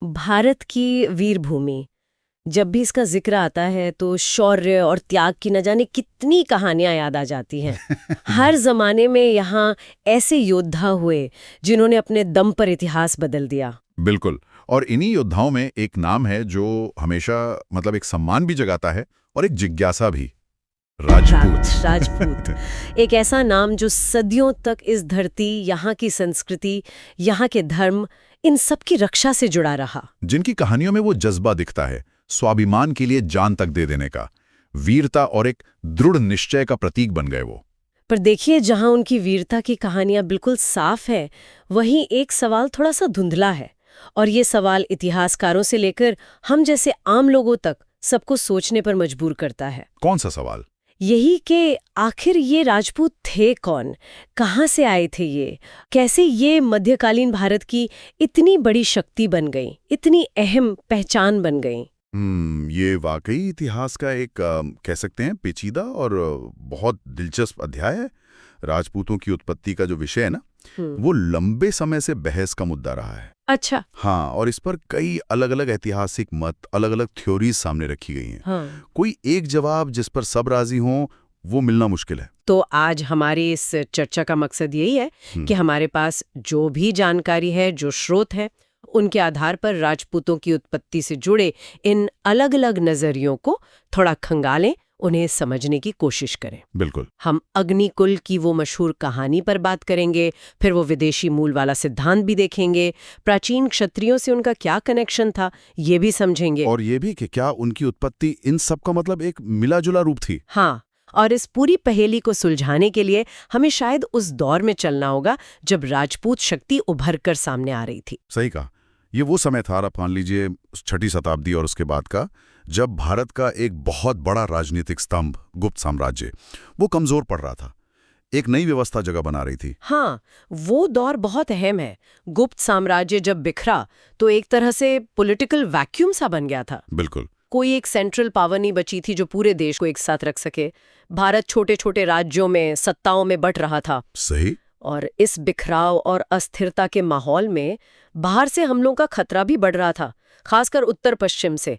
भारत की वीर भूमि, जब भी इसका जिक्र आता है तो शौर्य और त्याग की न जाने कितनी कहानियां याद आ जाती हैं। हर जमाने में यहाँ ऐसे योद्धा हुए जिन्होंने अपने दम पर इतिहास बदल दिया। बिल्कुल। और इन्हीं योद्धाओं में एक नाम है जो हमेशा मतलब एक सम्मान भी जगाता है और एक जिज्ञासा भी। राजपूत। एक ऐसा नाम जो सदियों तक इस धरती, यहाँ की संस्कृति, यहाँ के धर्म, इन सब की रक्षा से जुड़ा रहा। जिनकी कहानियों में वो जज्बा दिखता है, स्वाभिमान के लिए जान तक दे देने का, वीरता और एक दृढ़ निश्चय का प्रतीक बन गए वो। पर देखिए, जहाँ उनकी वीरता की कहानियां बिल्कुल साफ है, वहीं एक सवाल थोड़ा सा धुंधला है। और ये सवाल इतिहासकारों से लेकर हम जैसे आम लोगों तक सबको सोचने पर मजबूर करता है। कौन सा सवाल? यही कि आखिर ये राजपूत थे कौन, कहाँ से आए थे ये, कैसे ये मध्यकालीन भारत की इतनी बड़ी शक्ति बन गई, इतनी अहम पहचान बन गई। ये वाकई इतिहास का एक कह सकते हैं पेचीदा और बहुत दिलचस्प अध्याय है। राजपूतों की उत्पत्ति का जो विषय है ना, वो लंबे समय से बहस का मुद्दा रहा है। अच्छा। हाँ, और इस पर कई अलग अलग ऐतिहासिक मत, अलग अलग थ्योरीज सामने रखी गई हैं। हाँ। कोई एक जवाब जिस पर सब राजी हों वो मिलना मुश्किल है। तो आज हमारी इस चर्चा का मकसद यही है कि हमारे पास जो भी जानकारी है, जो स्रोत है, उनके आधार पर राजपूतों की उत्पत्ति से जुड़े इन अलग अलग नजरियों को थोड़ा खंगालें, उन्हें समझने की कोशिश करें। बिल्कुल। हम अग्निकुल की वो मशहूर कहानी पर बात करेंगे, फिर वो विदेशी मूल वाला सिद्धांत भी देखेंगे, प्राचीन क्षत्रियों से उनका क्या कनेक्शन था ये भी समझेंगे, और ये भी कि क्या उनकी उत्पत्ति इन सब का मतलब एक मिला जुला रूप थी। हाँ, और इस पूरी पहेली को सुलझाने के लिए हमें शायद उस दौर में चलना होगा जब राजपूत शक्ति उभर कर सामने आ रही थी। सही कहा। ये वो समय था, आप मान लीजिए 6ठी शताब्दी और उसके बाद का, जब भारत का एक बहुत बड़ा राजनीतिक स्तंभ गुप्त साम्राज्य वो कमजोर पड़ रहा था, एक नई व्यवस्था जगह बना रही थी। हाँ, वो दौर बहुत अहम है। गुप्त साम्राज्य जब बिखरा तो एक तरह से पॉलिटिकल वैक्यूम सा बन गया था। बिल्कुल। कोई एक सेंट्रल पावर नहीं बची थी जो पूरे देश को एक साथ रख सके। भारत छोटे छोटे राज्यों में, सत्ताओं में बट रहा था। सही। और इस बिखराव और अस्थिरता के माहौल में बाहर से हमलों का खतरा भी बढ़ रहा था, खासकर उत्तर पश्चिम से।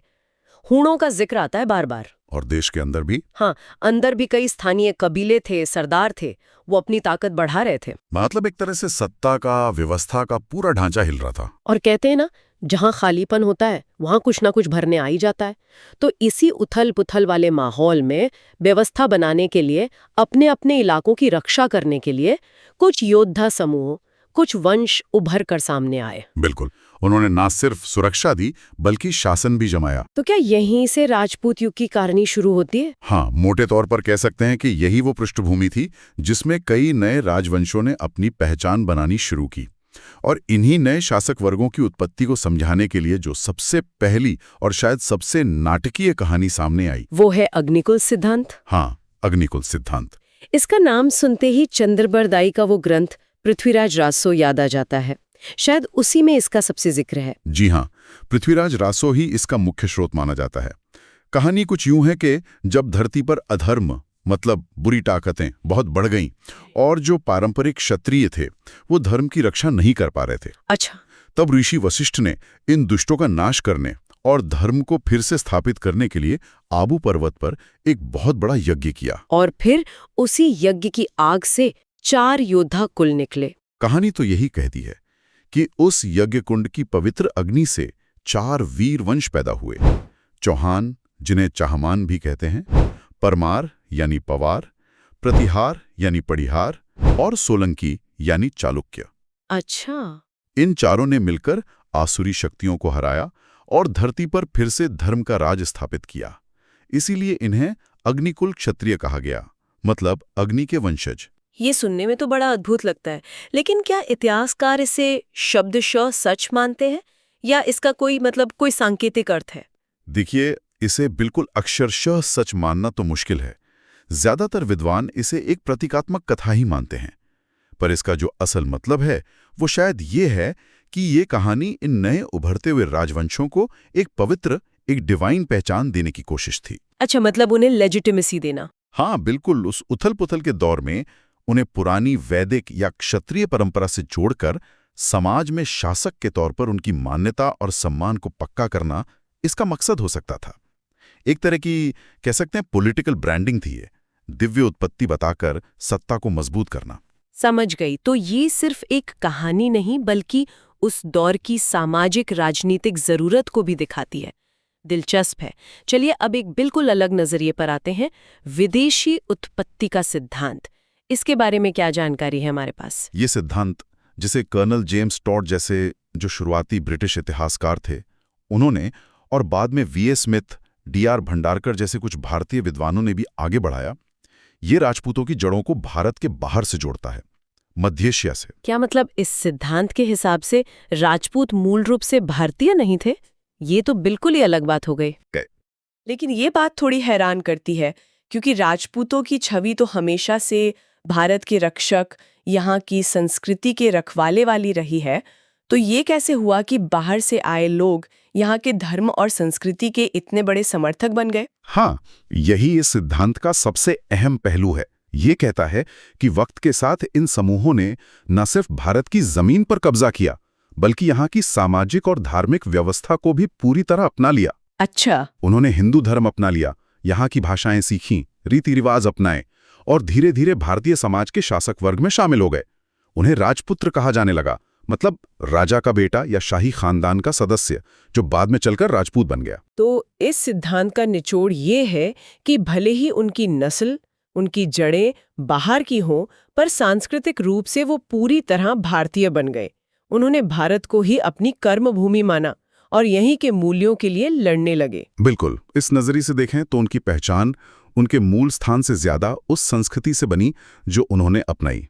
हूणों का जिक्र आता है बार बार। और देश के अंदर भी। हाँ, अंदर भी कई स्थानीय कबीले थे, सरदार थे, वो अपनी ताकत बढ़ा रहे थे। मतलब एक तरह से सत्ता का, व्यवस्था का पूरा ढांचा हिल रहा था। और कहते हैं ना, जहां खालीपन होता है वहां कुछ ना कुछ भरने आ ही जाता है। तो इसी उथल पुथल वाले माहौल में व्यवस्था बनाने के लिए, अपने अपने इलाकों की रक्षा करने के लिए कुछ योद्धा समूह, कुछ वंश उभर कर सामने आए। बिल्कुल। उन्होंने ना सिर्फ सुरक्षा दी बल्कि शासन भी जमाया। तो क्या यहीं से राजपूत युग की कहानी शुरू होती है? हाँ, मोटे तौर पर कह सकते हैं कि यही वो पृष्ठभूमि थी जिसमें कई नए राजवंशों ने अपनी पहचान बनानी शुरू की। और इन्हीं नए शासक वर्गों की उत्पत्ति को समझाने के लिए जो सबसे पहली और शायद सबसे नाटकीय कहानी सामने आई, वो है अग्निकुल सिद्धांत। हाँ, अग्निकुल सिद्धांत। इसका नाम सुनते ही चंद्रबरदाई का वो ग्रंथ पृथ्वीराज रासो याद आ जाता है। शायद उसी में इसका सबसे जिक्र है। जी हाँ, पृथ्वीराज रासो ही इसका मुख्य स्रोत माना जाता है। कहानी कुछ यूं है कि जब धरती पर अधर्म मतलब बुरी ताकतें बहुत बढ़ गईं और जो पारंपरिक क्षत्रिय थे वो धर्म की रक्षा नहीं कर पा रहे थे। अच्छा। तब ऋषि वशिष्ठ ने इन दुष्टों का नाश करने और धर्म को फिर से स्थापित करने के लिए आबू पर्वत पर एक बहुत बड़ा यज्ञ किया। और फिर उसी यज्ञ की आग से 4 योद्धा कुल निकले। कहानी तो यही कहती है कि उस यज्ञ कुंड की पवित्र अग्नि से 4 वीर वंश पैदा हुए। चौहान, जिन्हें चाहमान भी कहते हैं, परमार यानी पवार, प्रतिहार यानी पड़िहार और सोलंकी यानी चालुक्य। अच्छा। इन चारों ने मिलकर आसुरी शक्तियों को हराया और धरती पर फिर से धर्म का राज स्थापित किया। इसीलिए इन्हें अग्निकुल क्षत्रिय कहा गया, मतलब अग्नि के वंशज। ये सुनने में तो बड़ा अद्भुत लगता है, लेकिन क्या इतिहासकार इसे शब्दशः सच मानते हैं या इसका कोई सांकेतिक अर्थ है? देखिए, इसे बिल्कुल अक्षरशः सच मानना तो मुश्किल है। ज्यादातर विद्वान इसे एक प्रतीकात्मक कथा ही मानते हैं। पर इसका जो असल मतलब है वो शायद ये है कि ये कहानी इन नए उभरते हुए राजवंशों को एक पवित्र, एक डिवाइन पहचान देने की कोशिश थी। अच्छा, मतलब उन्हें लेजिटिमेसी देना। हाँ, बिल्कुल। उस उथल पुथल के दौर में उन्हें पुरानी वैदिक या क्षत्रिय परंपरा से जोड़कर समाज में शासक के तौर पर उनकी मान्यता और सम्मान को पक्का करना इसका मकसद हो सकता था। एक तरह की कह सकते हैं पॉलिटिकल ब्रांडिंग थी ये, दिव्य उत्पत्ति बताकर सत्ता को मजबूत करना। समझ गई। तो ये सिर्फ एक कहानी नहीं बल्कि उस दौर की सामाजिक राजनीतिक जरूरत को भी दिखाती है। दिलचस्प है। चलिए अब एक बिल्कुल अलग नजरिए पर आते हैं, विदेशी उत्पत्ति का सिद्धांत। इसके बारे में क्या जानकारी है हमारे पास? ये सिद्धांत, जिसे कर्नल जेम्स टॉड जैसे जो शुरुआती ब्रिटिश इतिहासकार थे उन्होंने, और बाद में वीएस स्मिथ, डीआर भंडारकर जैसे कुछ भारतीय विद्वानों ने भी आगे बढ़ाया, ये राजपूतों की जड़ों को भारत के बाहर से जोड़ता है, मध्य एशिया से। क्या मतलब इस सिद्धांत के हिसाब से राजपूत मूल रूप से भारतीय नहीं थे? ये तो बिल्कुल ही अलग बात हो गई। लेकिन ये बात थोड़ी हैरान करती है, क्योंकि राजपूतों की छवि तो हमेशा से भारत के रक्षक, यहाँ की संस्कृति के रखवाले वाली रही है। तो ये कैसे हुआ कि बाहर से आए लोग यहाँ के धर्म और संस्कृति के इतने बड़े समर्थक बन गए? हाँ, यही इस सिद्धांत का सबसे अहम पहलू है। ये कहता है कि वक्त के साथ इन समूहों ने न सिर्फ भारत की जमीन पर कब्जा किया, बल्कि यहाँ की सामाजिक और धार्मिक व्यवस्था को भी पूरी तरह अपना लिया। अच्छा। उन्होंने हिंदू धर्म अपना लिया, यहाँ की भाषाएं सीखीं, रीति रिवाज अपनाए और धीरे धीरे भारतीय समाज के शासक वर्ग में शामिल हो गए। उन्हें राजपुत्र कहा जाने लगा, मतलब राजा का बेटा या शाही खानदान का सदस्य, जो बाद में चलकर राजपूत बन गया। तो इस सिद्धांत का निचोड़ ये है कि भले ही उनकी नस्ल, उनकी जड़ें बाहर की हों, पर सांस्कृतिक रूप से वो पूरी तरह भारतीय बन गए। उन्होंने भारत को ही अपनी कर्मभूमि माना और यहीं के मूल्यों के लिए लड़ने लगे। बिल्कुल, इस नजरिए से देखें तो उनकी पहचान उनके मूल स्थान से ज्यादा उस संस्कृति से बनी जो उन्होंने अपनाई,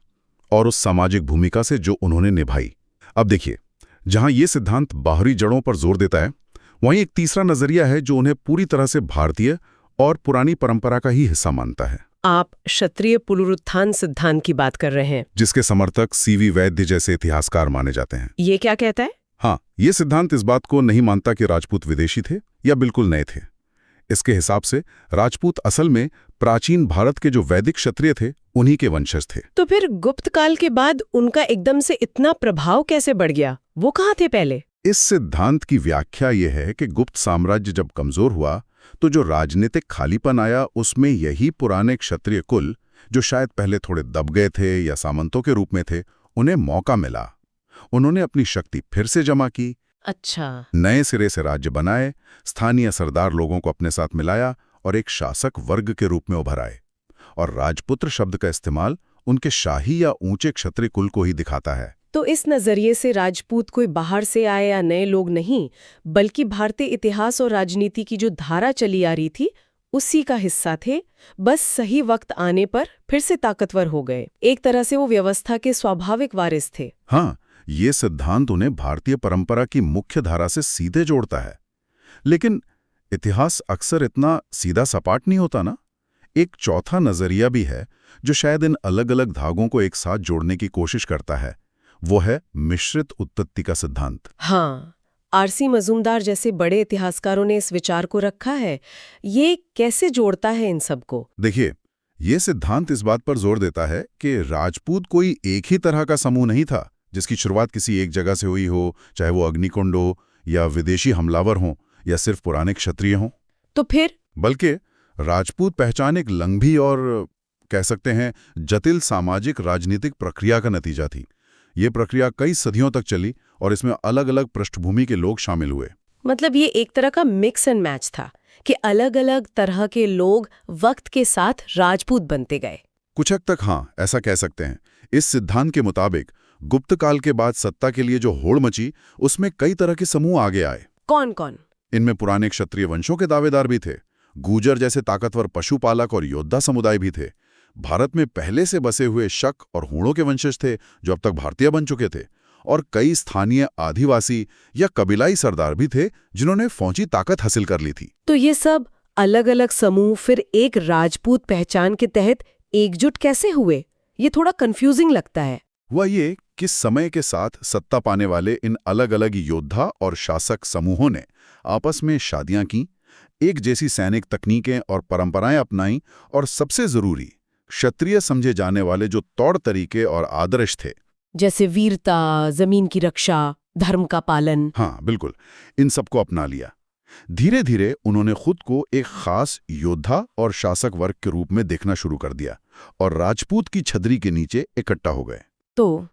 और उस सामाजिक भूमिका से जो उन्होंने निभाई। अब देखिए, जहां ये सिद्धांत बाहरी जड़ों पर जोर देता है, वहीं एक तीसरा नजरिया है जो उन्हें पूरी तरह से भारतीय और पुरानी परंपरा का ही हिस्सा मानता है। आप क्षत्रिय पुनरुत्थान सिद्धांत की बात कर रहे हैं, जिसके समर्थक सीवी वैद्य जैसे इतिहासकार माने जाते हैं। ये क्या कहता है? हाँ, ये सिद्धांत इस बात को नहीं मानता कि राजपूत विदेशी थे या बिल्कुल नए थे। इसके हिसाब से राजपूत असल में प्राचीन भारत के जो वैदिक क्षत्रिय थे, उन्हीं के वंशज थे। तो फिर गुप्त काल के बाद उनका एकदम से इतना प्रभाव कैसे बढ़ गया? वो कहाँ थे पहले? इस सिद्धांत की व्याख्या यह है कि गुप्त साम्राज्य जब कमजोर हुआ तो जो राजनीतिक खालीपन आया, उसमें यही पुराने क्षत्रिय कुल, जो शायद पहले थोड़े दब गए थे या सामंतों के रूप में थे, उन्हें मौका मिला। उन्होंने अपनी शक्ति फिर से जमा की, अच्छा, नए सिरे से राज्य बनाए, स्थानीय सरदार लोगों को अपने साथ मिलाया और एक शासक वर्ग के रूप में उभर आए। और राजपुत्र शब्द का इस्तेमाल उनके शाही या ऊंचे क्षत्रिय कुल को ही दिखाता है। तो इस नजरिए से राजपूत कोई बाहर से आए या नए लोग नहीं, बल्कि भारतीय इतिहास और राजनीति की जो धारा चली आ रही थी उसी का हिस्सा थे। बस सही वक्त आने पर फिर से ताकतवर हो गए। एक तरह से वो व्यवस्था के स्वाभाविक वारिस थे। हाँ, ये सिद्धांत उन्हें भारतीय परंपरा की मुख्य धारा से सीधे जोड़ता है। लेकिन इतिहास अक्सर इतना सीधा सपाट नहीं होता ना। एक चौथा नजरिया भी है जो शायद इन अलग अलग धागों को एक साथ जोड़ने की कोशिश करता है। वो है मिश्रित उत्पत्ति का सिद्धांत। हाँ, आरसी मजूमदार जैसे बड़े इतिहासकारों ने इस विचार को रखा है। ये कैसे जोड़ता है इन सबको? देखिए, ये सिद्धांत इस बात पर जोर देता है कि राजपूत कोई एक ही तरह का समूह नहीं था जिसकी शुरुआत किसी एक जगह से हुई हो, चाहे वो अग्निकुंड हो या विदेशी हमलावर हों या सिर्फ पुराने क्षत्रिय हों। तो फिर? बल्कि राजपूत पहचान एक लंबी और कह सकते हैं जटिल सामाजिक राजनीतिक प्रक्रिया का नतीजा थी। ये प्रक्रिया कई सदियों तक चली और इसमें अलग अलग पृष्ठभूमि के लोग शामिल हुए। मतलब ये एक तरह का मिक्स एंड मैच था कि अलग अलग तरह के लोग वक्त के साथ राजपूत बनते गए। कुछ हद तक हाँ, ऐसा कह सकते हैं। इस सिद्धांत के मुताबिक गुप्त काल के बाद सत्ता के लिए जो होड़ मची, उसमें कई तरह के समूह आगे आए। कौन कौन? इनमें पुराने क्षत्रिय वंशों के दावेदार भी थे, गूजर जैसे ताकतवर पशुपालक और योद्धा समुदाय भी थे। भारत में पहले से बसे हुए शक और हूणों के वंशज थे जो अब तक भारतीय बन चुके थे, और कई स्थानीय आदिवासी या कबीलाई सरदार भी थे जिन्होंने फौजी ताकत हासिल कर ली थी। तो ये सब अलग अलग समूह फिर एक राजपूत पहचान के तहत एकजुट कैसे हुए? ये थोड़ा कंफ्यूजिंग लगता है। हुआ ये कि समय के साथ सत्ता पाने वाले इन अलग अलग योद्धा और शासक समूहों ने आपस में शादियां की, एक जैसी सैनिक तकनीकें और परंपराएं अपनाईं, और सबसे जरूरी क्षत्रिय समझे जाने वाले जो तौर तरीके और आदर्श थे जैसे वीरता, जमीन की रक्षा, धर्म का पालन। हाँ बिल्कुल, इन सबको अपना लिया। धीरे धीरे उन्होंने खुद को एक खास योद्धा और शासक वर्ग के रूप में देखना शुरू कर दिया और राजपूत की छतरी के नीचे इकट्ठा हो गए। तो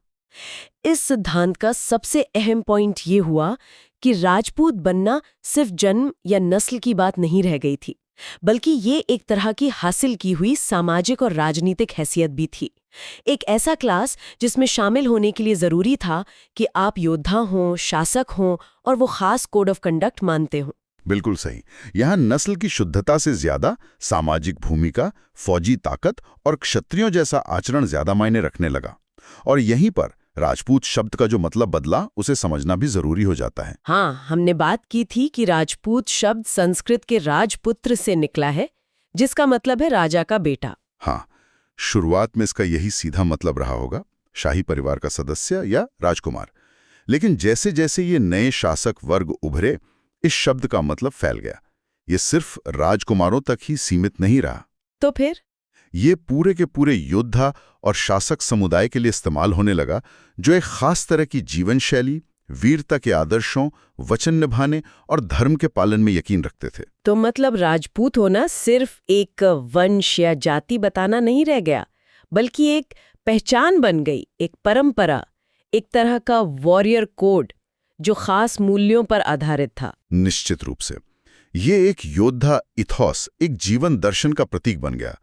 इस सिद्धांत का सबसे अहम पॉइंट ये हुआ कि राजपूत बनना सिर्फ जन्म या नस्ल की बात नहीं रह गई थी, बल्कि ये एक तरह की हासिल की हुई सामाजिक और राजनीतिक हैसियत भी थी। एक ऐसा क्लास जिसमें शामिल होने के लिए जरूरी था कि आप योद्धा हों, शासक हों और वो खास कोड ऑफ कंडक्ट मानते हों। बिल्कुल सही। यहाँ नस्ल की शुद्धता से ज्यादा सामाजिक भूमिका, फौजी ताकत और क्षत्रियों जैसा आचरण ज्यादा मायने रखने लगा। और यहीं पर राजपूत शब्द का जो मतलब बदला, उसे समझना भी जरूरी हो जाता है। हाँ, हमने बात की थी कि राजपूत शब्द संस्कृत के राजपुत्र से निकला है, जिसका मतलब है राजा का बेटा। हाँ, शुरुआत में इसका यही सीधा मतलब रहा होगा, शाही परिवार का सदस्य या राजकुमार। लेकिन जैसे जैसे ये नए शासक वर्ग उभरे, इस शब्द का मतलब फैल गया। ये सिर्फ राजकुमारों तक ही सीमित नहीं रहा। तो फिर ये पूरे के पूरे योद्धा और शासक समुदाय के लिए इस्तेमाल होने लगा, जो एक खास तरह की जीवन शैली, वीरता के आदर्शों, वचन निभाने और धर्म के पालन में यकीन रखते थे। तो मतलब राजपूत होना सिर्फ एक वंश या जाति बताना नहीं रह गया, बल्कि एक पहचान बन गई, एक परंपरा, एक तरह का वॉरियर कोड जो खास मूल्यों पर आधारित था। निश्चित रूप से ये एक योद्धा इथोस, एक जीवन दर्शन का प्रतीक बन गया।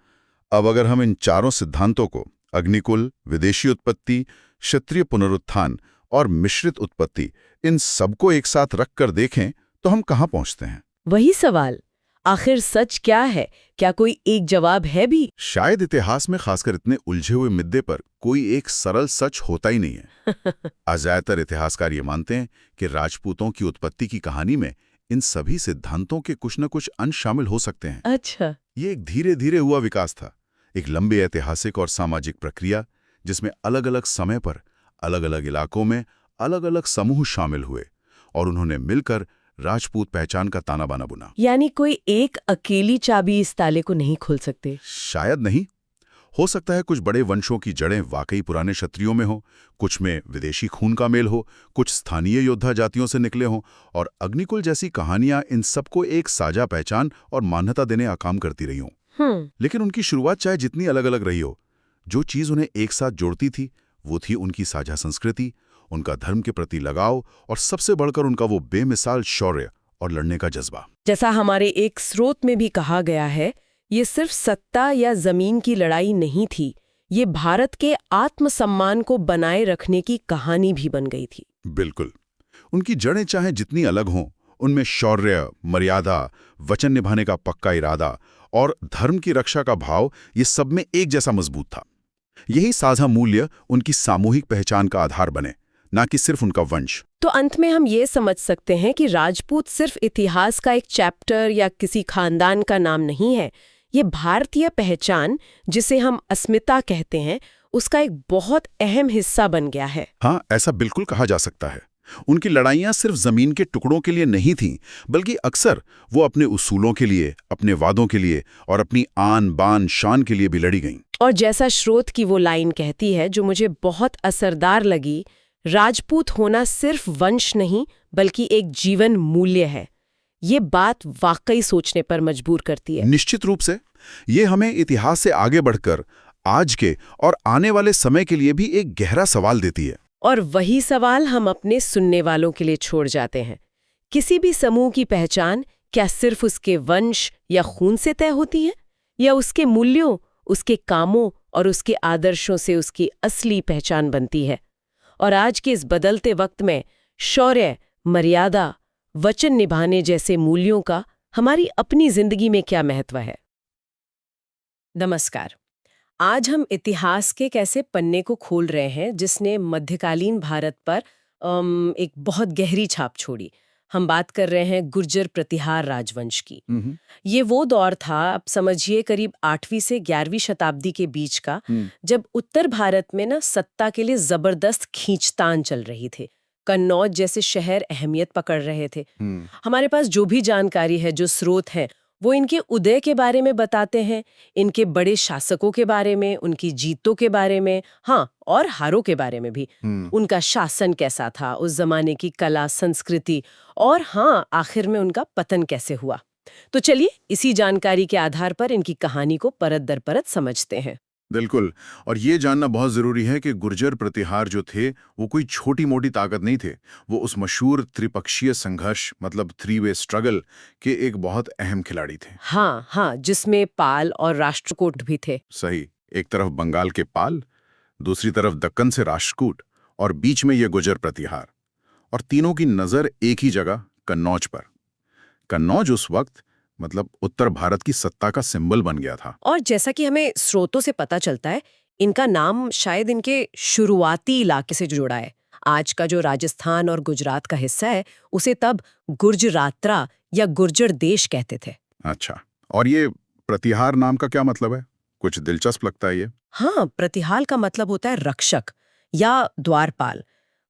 अब अगर हम इन चारों सिद्धांतों को, अग्निकुल, विदेशी उत्पत्ति, क्षत्रिय पुनरुत्थान और मिश्रित उत्पत्ति, इन सबको एक साथ रखकर देखें तो हम कहाँ पहुंचते हैं? वही सवाल, आखिर सच क्या है? क्या कोई एक जवाब है भी? शायद इतिहास में खासकर इतने उलझे हुए मुद्दे पर कोई एक सरल सच होता ही नहीं है। आज ज्यादातर इतिहासकार ये मानते हैं कि राजपूतों की उत्पत्ति की कहानी में इन सभी सिद्धांतों के कुछ न कुछ अंश शामिल हो सकते हैं। अच्छा, ये एक धीरे धीरे हुआ विकास था, एक लंबे ऐतिहासिक और सामाजिक प्रक्रिया, जिसमें अलग अलग समय पर अलग अलग इलाकों में अलग अलग समूह शामिल हुए और उन्होंने मिलकर राजपूत पहचान का ताना बाना बुना। यानी कोई एक अकेली चाबी इस ताले को नहीं खोल सकते। शायद नहीं। हो सकता है कुछ बड़े वंशों की जड़ें वाकई पुराने क्षत्रियों में हो, कुछ में विदेशी खून का मेल हो, कुछ स्थानीय योद्धा जातियों से निकले हों, और अग्निकुल जैसी कहानियां इन सबको एक साझा पहचान और मान्यता देने का काम करती रही हों। लेकिन उनकी शुरुआत चाहे जितनी अलग अलग रही हो, जो चीज उन्हें एक साथ जोड़ती थी वो थी उनकी साझा संस्कृति, उनका धर्म के प्रति लगाव और सबसे बढ़कर उनका वो बेमिसाल शौर्य और लड़ने का जज्बा। जैसा हमारे एक स्रोत में भी कहा गया है, ये सिर्फ सत्ता या जमीन की लड़ाई नहीं थी, ये भारत के आत्मसम्मान को बनाए रखने की कहानी भी बन गई थी। बिल्कुल। उनकी जड़ें चाहे जितनी अलग हों, उनमें शौर्य, मर्यादा, वचन निभाने का पक्का इरादा और धर्म की रक्षा का भाव, ये सब में एक जैसा मजबूत था। यही साझा मूल्य उनकी सामूहिक पहचान का आधार बने, ना कि सिर्फ उनका वंश। तो अंत में हम ये समझ सकते हैं कि राजपूत सिर्फ इतिहास का एक चैप्टर या किसी खानदान का नाम नहीं है, ये भारतीय पहचान, जिसे हम अस्मिता कहते हैं, उसका एक बहुत अहम हिस्सा बन गया है। हाँ, ऐसा बिल्कुल कहा जा सकता है। उनकी लड़ाइयाँ सिर्फ जमीन के टुकड़ों के लिए नहीं थीं, बल्कि अक्सर वो अपने उसूलों के लिए, अपने वादों के लिए और अपनी आन बान शान के लिए भी लड़ी गईं। और जैसा स्रोत की वो लाइन कहती है, जो मुझे बहुत असरदार लगी, राजपूत होना सिर्फ वंश नहीं बल्कि एक जीवन मूल्य है। ये बात वाकई सोचने पर मजबूर करती है। निश्चित रूप से ये हमें इतिहास से आगे बढ़कर आज के और आने वाले समय के लिए भी एक गहरा सवाल देती है। और वही सवाल हम अपने सुनने वालों के लिए छोड़ जाते हैं। किसी भी समूह की पहचान क्या सिर्फ उसके वंश या खून से तय होती है, या उसके मूल्यों, उसके कामों और उसके आदर्शों से उसकी असली पहचान बनती है? और आज के इस बदलते वक्त में शौर्य, मर्यादा, वचन निभाने जैसे मूल्यों का हमारी अपनी जिंदगी में क्या महत्व है? नमस्कार। आज हम इतिहास के कैसे पन्ने को खोल रहे हैं जिसने मध्यकालीन भारत पर एक बहुत गहरी छाप छोड़ी। हम बात कर रहे हैं गुर्जर प्रतिहार राजवंश की। ये वो दौर था, अब समझिए करीब 8वीं से 11वीं शताब्दी के बीच का, जब उत्तर भारत में ना सत्ता के लिए जबरदस्त खींचतान चल रही थी। कन्नौज जैसे शहर अहमियत पकड़ रहे थे। हमारे पास जो भी जानकारी है, जो स्रोत हैं, वो इनके उदय के बारे में बताते हैं, इनके बड़े शासकों के बारे में, उनकी जीतों के बारे में, हाँ, और हारों के बारे में भी। उनका शासन कैसा था, उस जमाने की कला, संस्कृति, और हाँ, आखिर में उनका पतन कैसे हुआ। तो चलिए इसी जानकारी के आधार पर इनकी कहानी को परत दर परत समझते हैं। बिल्कुल। और ये जानना बहुत जरूरी है कि गुर्जर प्रतिहार जो थे वो कोई छोटी मोटी ताकत नहीं थे। वो उस मशहूर त्रिपक्षीय संघर्ष मतलब 3-वे स्ट्रगल के एक बहुत अहम खिलाड़ी थे। हाँ हाँ, जिसमें पाल और राष्ट्रकूट भी थे। सही। एक तरफ बंगाल के पाल, दूसरी तरफ दक्कन से राष्ट्रकूट, और बीच में ये गुर्जर प्रतिहार। और तीनों की नजर एक ही जगह, कन्नौज पर। कन्नौज उस वक्त मतलब उत्तर भारत की सत्ता का सिंबल बन गया था। और जैसा कि हमें स्रोतों से पता चलता है, इनका नाम शायद इनके शुरुआती इलाके से जुड़ा है। आज का जो राजस्थान और गुजरात का हिस्सा है, उसे तब गुर्जरात्रा या गुर्जर देश कहते थे। अच्छा, और ये प्रतिहार नाम का क्या मतलब है? कुछ दिलचस्प लगता है ये। हाँ, प्रतिहाल का मतलब होता है रक्षक या द्वारपाल।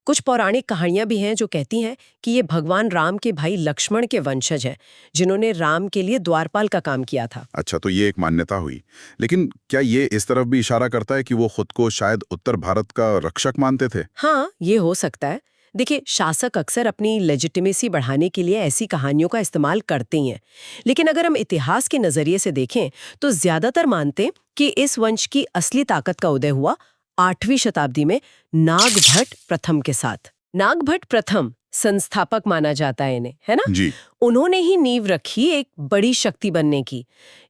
कुछ पौराणिक कहानियां भी हैं जो कहती हैं कि ये भगवान राम के भाई लक्ष्मण के वंशज हैं, जिन्होंने राम के लिए द्वारपाल का काम किया था। अच्छा, तो ये एक मान्यता हुई। लेकिन क्या ये इस तरफ भी इशारा करता है कि वो खुद को शायद उत्तर भारत का रक्षक मानते थे? हाँ, ये हो सकता है। देखिए, शासक अक्सर अपनी लेजिटिमेसी बढ़ाने के लिए ऐसी कहानियों का इस्तेमाल करते ही हैं। लेकिन अगर हम इतिहास के नजरिए से देखें तो ज्यादातर मानते कि इस वंश की असली ताकत का उदय हुआ 8वीं शताब्दी में नागभट्ट प्रथम के साथ। नागभट्ट प्रथम संस्थापक माना जाता है इन्हें, है ना? जी। उन्होंने ही नींव रखी एक बड़ी शक्ति बनने की।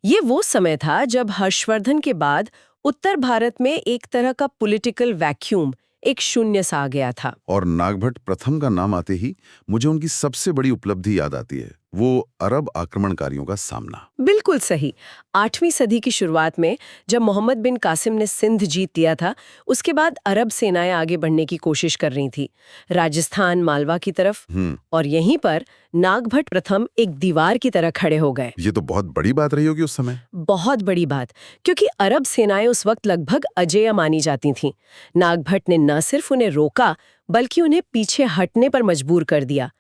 ये वो समय था जब हर्षवर्धन के बाद उत्तर भारत में एक तरह का पॉलिटिकल वैक्यूम, एक शून्य सा आ गया था। और नागभट्ट प्रथम का नाम आते ही मुझे उनकी सबसे बड़ी उपलब्धि याद आती है, वो अरब आक्रमणकारियों का सामना। बिल्कुल सही। 8वीं सदी की शुरुआत में जब मोहम्मद बिन कासिम ने सिंध जीत लिया था, उसके बाद अरब सेनाएं आगे बढ़ने की कोशिश कर रही थी, राजस्थान, मालवा की तरफ। और यहीं पर नागभट्ट प्रथम एक दीवार की तरह खड़े हो गए। ये तो बहुत बड़ी बात रही होगी उस समय। बहुत बड़ी बात, क्योंकि अरब सेनाएं उस वक्त लगभग अजेय मानी जाती थीं। नागभट्ट ने न सिर्फ उन्हें रोका, बल्कि उन्हें पीछे हटने पर मजबूर कर दिया।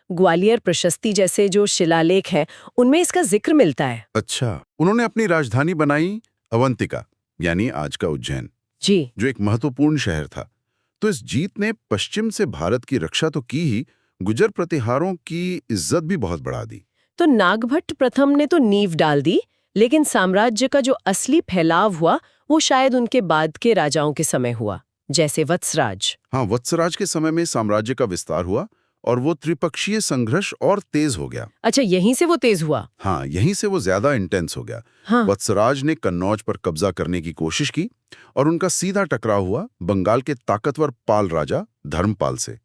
ग्वालियर प्रशस्ति जैसे जो शिलालेख हैं, उनमें इसका जिक्र मिलता है। अच्छा, उन्होंने अपनी राजधानी बनाई अवंतिका, यानी आज का उज्जैन, जी, जो एक महत्वपूर्ण शहर था। तो इस जीत ने पश्चिम से भारत की रक्षा तो की ही, गुर्जर प्रतिहारों की इज्जत भी बहुत बढ़ा दी। तो नागभट्ट प्रथम ने तो नींव डाल दी, लेकिन साम्राज्य का जो असली फैलाव हुआ वो शायद उनके बाद के राजाओं के समय हुआ, जैसे वत्सराज। हाँ, वत्सराज के समय में साम्राज्य का विस्तार हुआ और वो त्रिपक्षीय संघर्ष और तेज हो गया। अच्छा, यहीं से वो तेज हुआ? हाँ, यहीं से वो ज्यादा इंटेंस हो गया। हाँ। वत्सराज ने कन्नौज पर कब्जा करने की कोशिश की और उनका सीधा टकराव हुआ बंगाल के ताकतवर पाल राजा धर्मपाल से।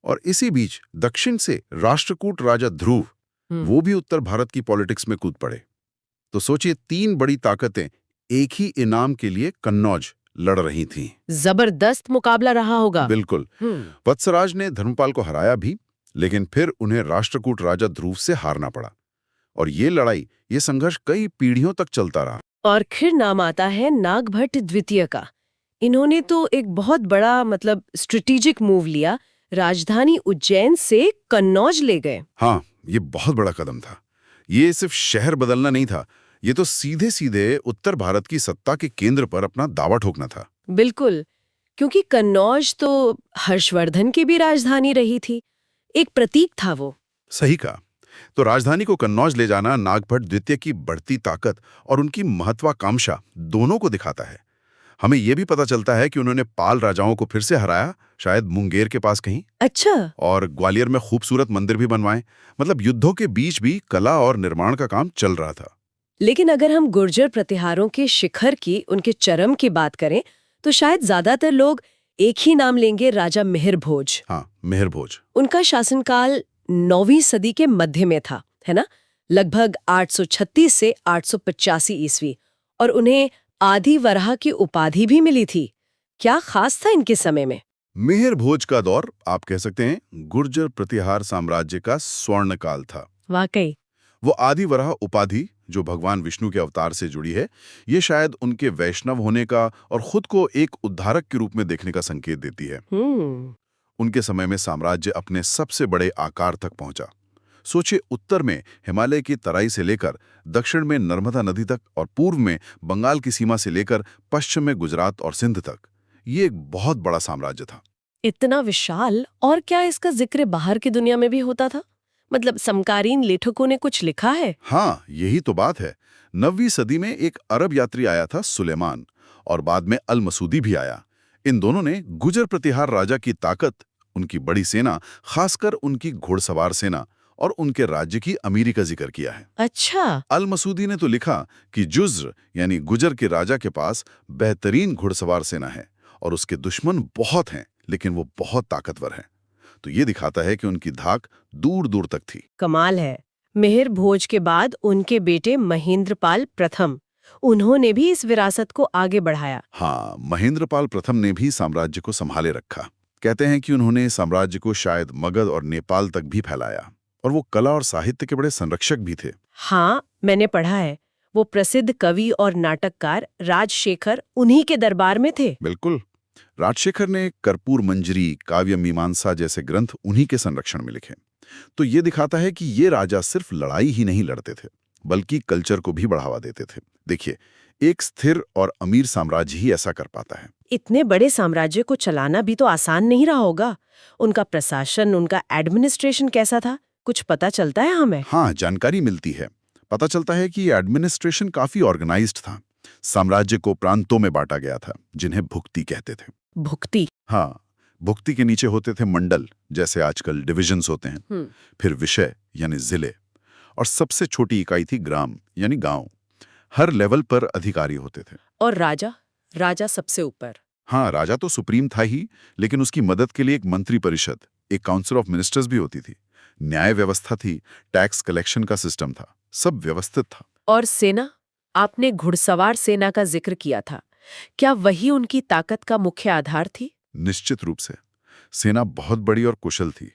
और इसी बीच दक्षिण से राष्ट्रकूट राजा ध्रुव, वो भी उत्तर भारत की पॉलिटिक्स में कूद पड़े। तो सोचिए, 3 बड़ी ताकतें एक ही इनाम के लिए कन्नौज लड़ रही थीं। जबरदस्त मुकाबला रहा होगा। बिल्कुल। वत्सराज ने धर्मपाल को हराया भी, लेकिन फिर उन्हें राष्ट्रकूट राजा ध्रुव से हारना पड़ा। और ये लड़ाई, ये संघर्ष कई पीढ़ियों तक चलता रहा। और फिर नाम आता है नागभट्ट द्वितीय का। इन्होंने तो एक बहुत बड़ा मतलब स्ट्रेटेजिक मूव लिया, राजधानी उज्जैन से कन्नौज ले गए। हाँ, ये बहुत बड़ा कदम था। ये सिर्फ शहर बदलना नहीं था, ये तो सीधे सीधे उत्तर भारत की सत्ता के केंद्र पर अपना दावा ठोकना था। बिल्कुल, क्योंकि कन्नौज तो हर्षवर्धन की भी राजधानी रही थी, एक प्रतीक था वो। सही कहा। तो राजधानी को कन्नौज ले जाना नागभट्ट द्वितीय की बढ़ती ताकत और उनकी महत्वाकांक्षा दोनों को दिखाता है। हमें यह भी पता चलता है कि उन्होंने पाल राजाओं को फिर से हराया, शायद मुंगेर के पास कहीं। अच्छा। और ग्वालियर में खूबसूरत मंदिर भी बनवाए। मतलब युद्धों के बीच भी कला और निर्माण का काम चल रहा था। लेकिन अगर हम गुर्जर प्रतिहारों के शिखर की, उनके चरम की बात करें, तो शायद ज्यादातर लोग एक ही नाम लेंगे, राजा मिहिर भोज। हाँ, मिहिर भोज। उनका शासनकाल 9वीं सदी के मध्य में था, है ना? लगभग 836 से 885 ईस्वी। और उन्हें आदि वराह की उपाधि भी मिली थी। क्या खास था इनके समय में? मिहिर भोज का दौर आप कह सकते हैं गुर्जर प्रतिहार साम्राज्य का स्वर्ण काल था। वाकई। वो आदि वराह उपाधि, जो भगवान विष्णु के अवतार से जुड़ी है, ये शायद उनके वैष्णव होने का और खुद को एक उद्धारक के रूप में देखने का संकेत देती है। उनके समय में साम्राज्य अपने सबसे बड़े आकार तक पहुंचा। सोचिए, उत्तर में हिमालय की तराई से लेकर दक्षिण में नर्मदा नदी तक और पूर्व में बंगाल की सीमा से लेकर पश्चिम में गुजरात और सिंध तक। ये एक बहुत बड़ा साम्राज्य था। इतना विशाल, और क्या इसका जिक्र बाहर की दुनिया में भी होता था? मतलब समकालीन लेखकों ने कुछ लिखा है? हाँ, यही तो बात है। 9वीं सदी में एक अरब यात्री आया था, सुलेमान, और बाद में अल मसूदी भी आया। इन दोनों ने गुजर प्रतिहार राजा की ताकत, उनकी बड़ी सेना, खासकर उनकी घुड़सवार सेना और उनके राज्य की अमीरी का जिक्र किया है। अच्छा। अल मसूदी ने तो लिखा कि जुज्र यानी गुजर के राजा के पास बेहतरीन घुड़सवार सेना है और उसके दुश्मन बहुत हैं, लेकिन वो बहुत ताकतवर हैं। तो ये दिखाता है कि उनकी धाक दूर दूर तक थी। कमाल है। मिहिर भोज के बाद उनके बेटे महेंद्रपाल प्रथम, उन्होंने भी इस विरासत को आगे बढ़ाया। हाँ, महेंद्रपाल प्रथम ने भी साम्राज्य को संभाले रखा। कहते हैं कि उन्होंने साम्राज्य को शायद मगध और नेपाल तक भी फैलाया, और वो कला और साहित्य के बड़े संरक्षक भी थे। हाँ, मैंने पढ़ा है। वो प्रसिद्ध कवि और नाटककार राजशेखर उन्हीं के दरबार में थे। बिल्कुल। राजशेखर ने कर्पूर मंजरी, काव्य मीमांसा जैसे ग्रंथ उन्हीं के संरक्षण में लिखे। तो ये दिखाता है कि ये राजा सिर्फ लड़ाई ही नहीं लड़ते थे, बल्कि कल्चर को भी बढ़ावा देते थे। देखिए, एक स्थिर और अमीर साम्राज्य ही ऐसा कर पाता है। इतने बड़े साम्राज्य को चलाना भी तो आसान नहीं रहा होगा। उनका प्रशासन, उनका एडमिनिस्ट्रेशन कैसा था? कुछ पता चलता है हमें? हाँ, जानकारी मिलती है। पता चलता है कि एडमिनिस्ट्रेशन काफी ऑर्गेनाइज्ड था। साम्राज्य को प्रांतों में बांटा गया था, जिन्हें भुक्ति कहते थे। भुक्ति? हाँ, भुक्ति के नीचे होते थे मंडल, जैसे आजकल डिविजन्स होते हैं। फिर विषय यानी जिले, और सबसे छोटी इकाई थी ग्राम यानी गांव। हर लेवल पर अधिकारी होते थे। और राजा? राजा सबसे ऊपर? हाँ, राजा तो सुप्रीम था ही, लेकिन उसकी मदद के लिए एक मंत्री परिषद, एक काउंसिल ऑफ मिनिस्टर्स भी होती थी। न्याय व्यवस्था थी, टैक्स कलेक्शन का सिस्टम था, सब व्यवस्थित था। और सेना? आपने घुड़सवार सेना का जिक्र किया था। क्या वही उनकी ताकत का मुख्य आधार थी? निश्चित रूप से। सेना बहुत बड़ी और कुशल थी।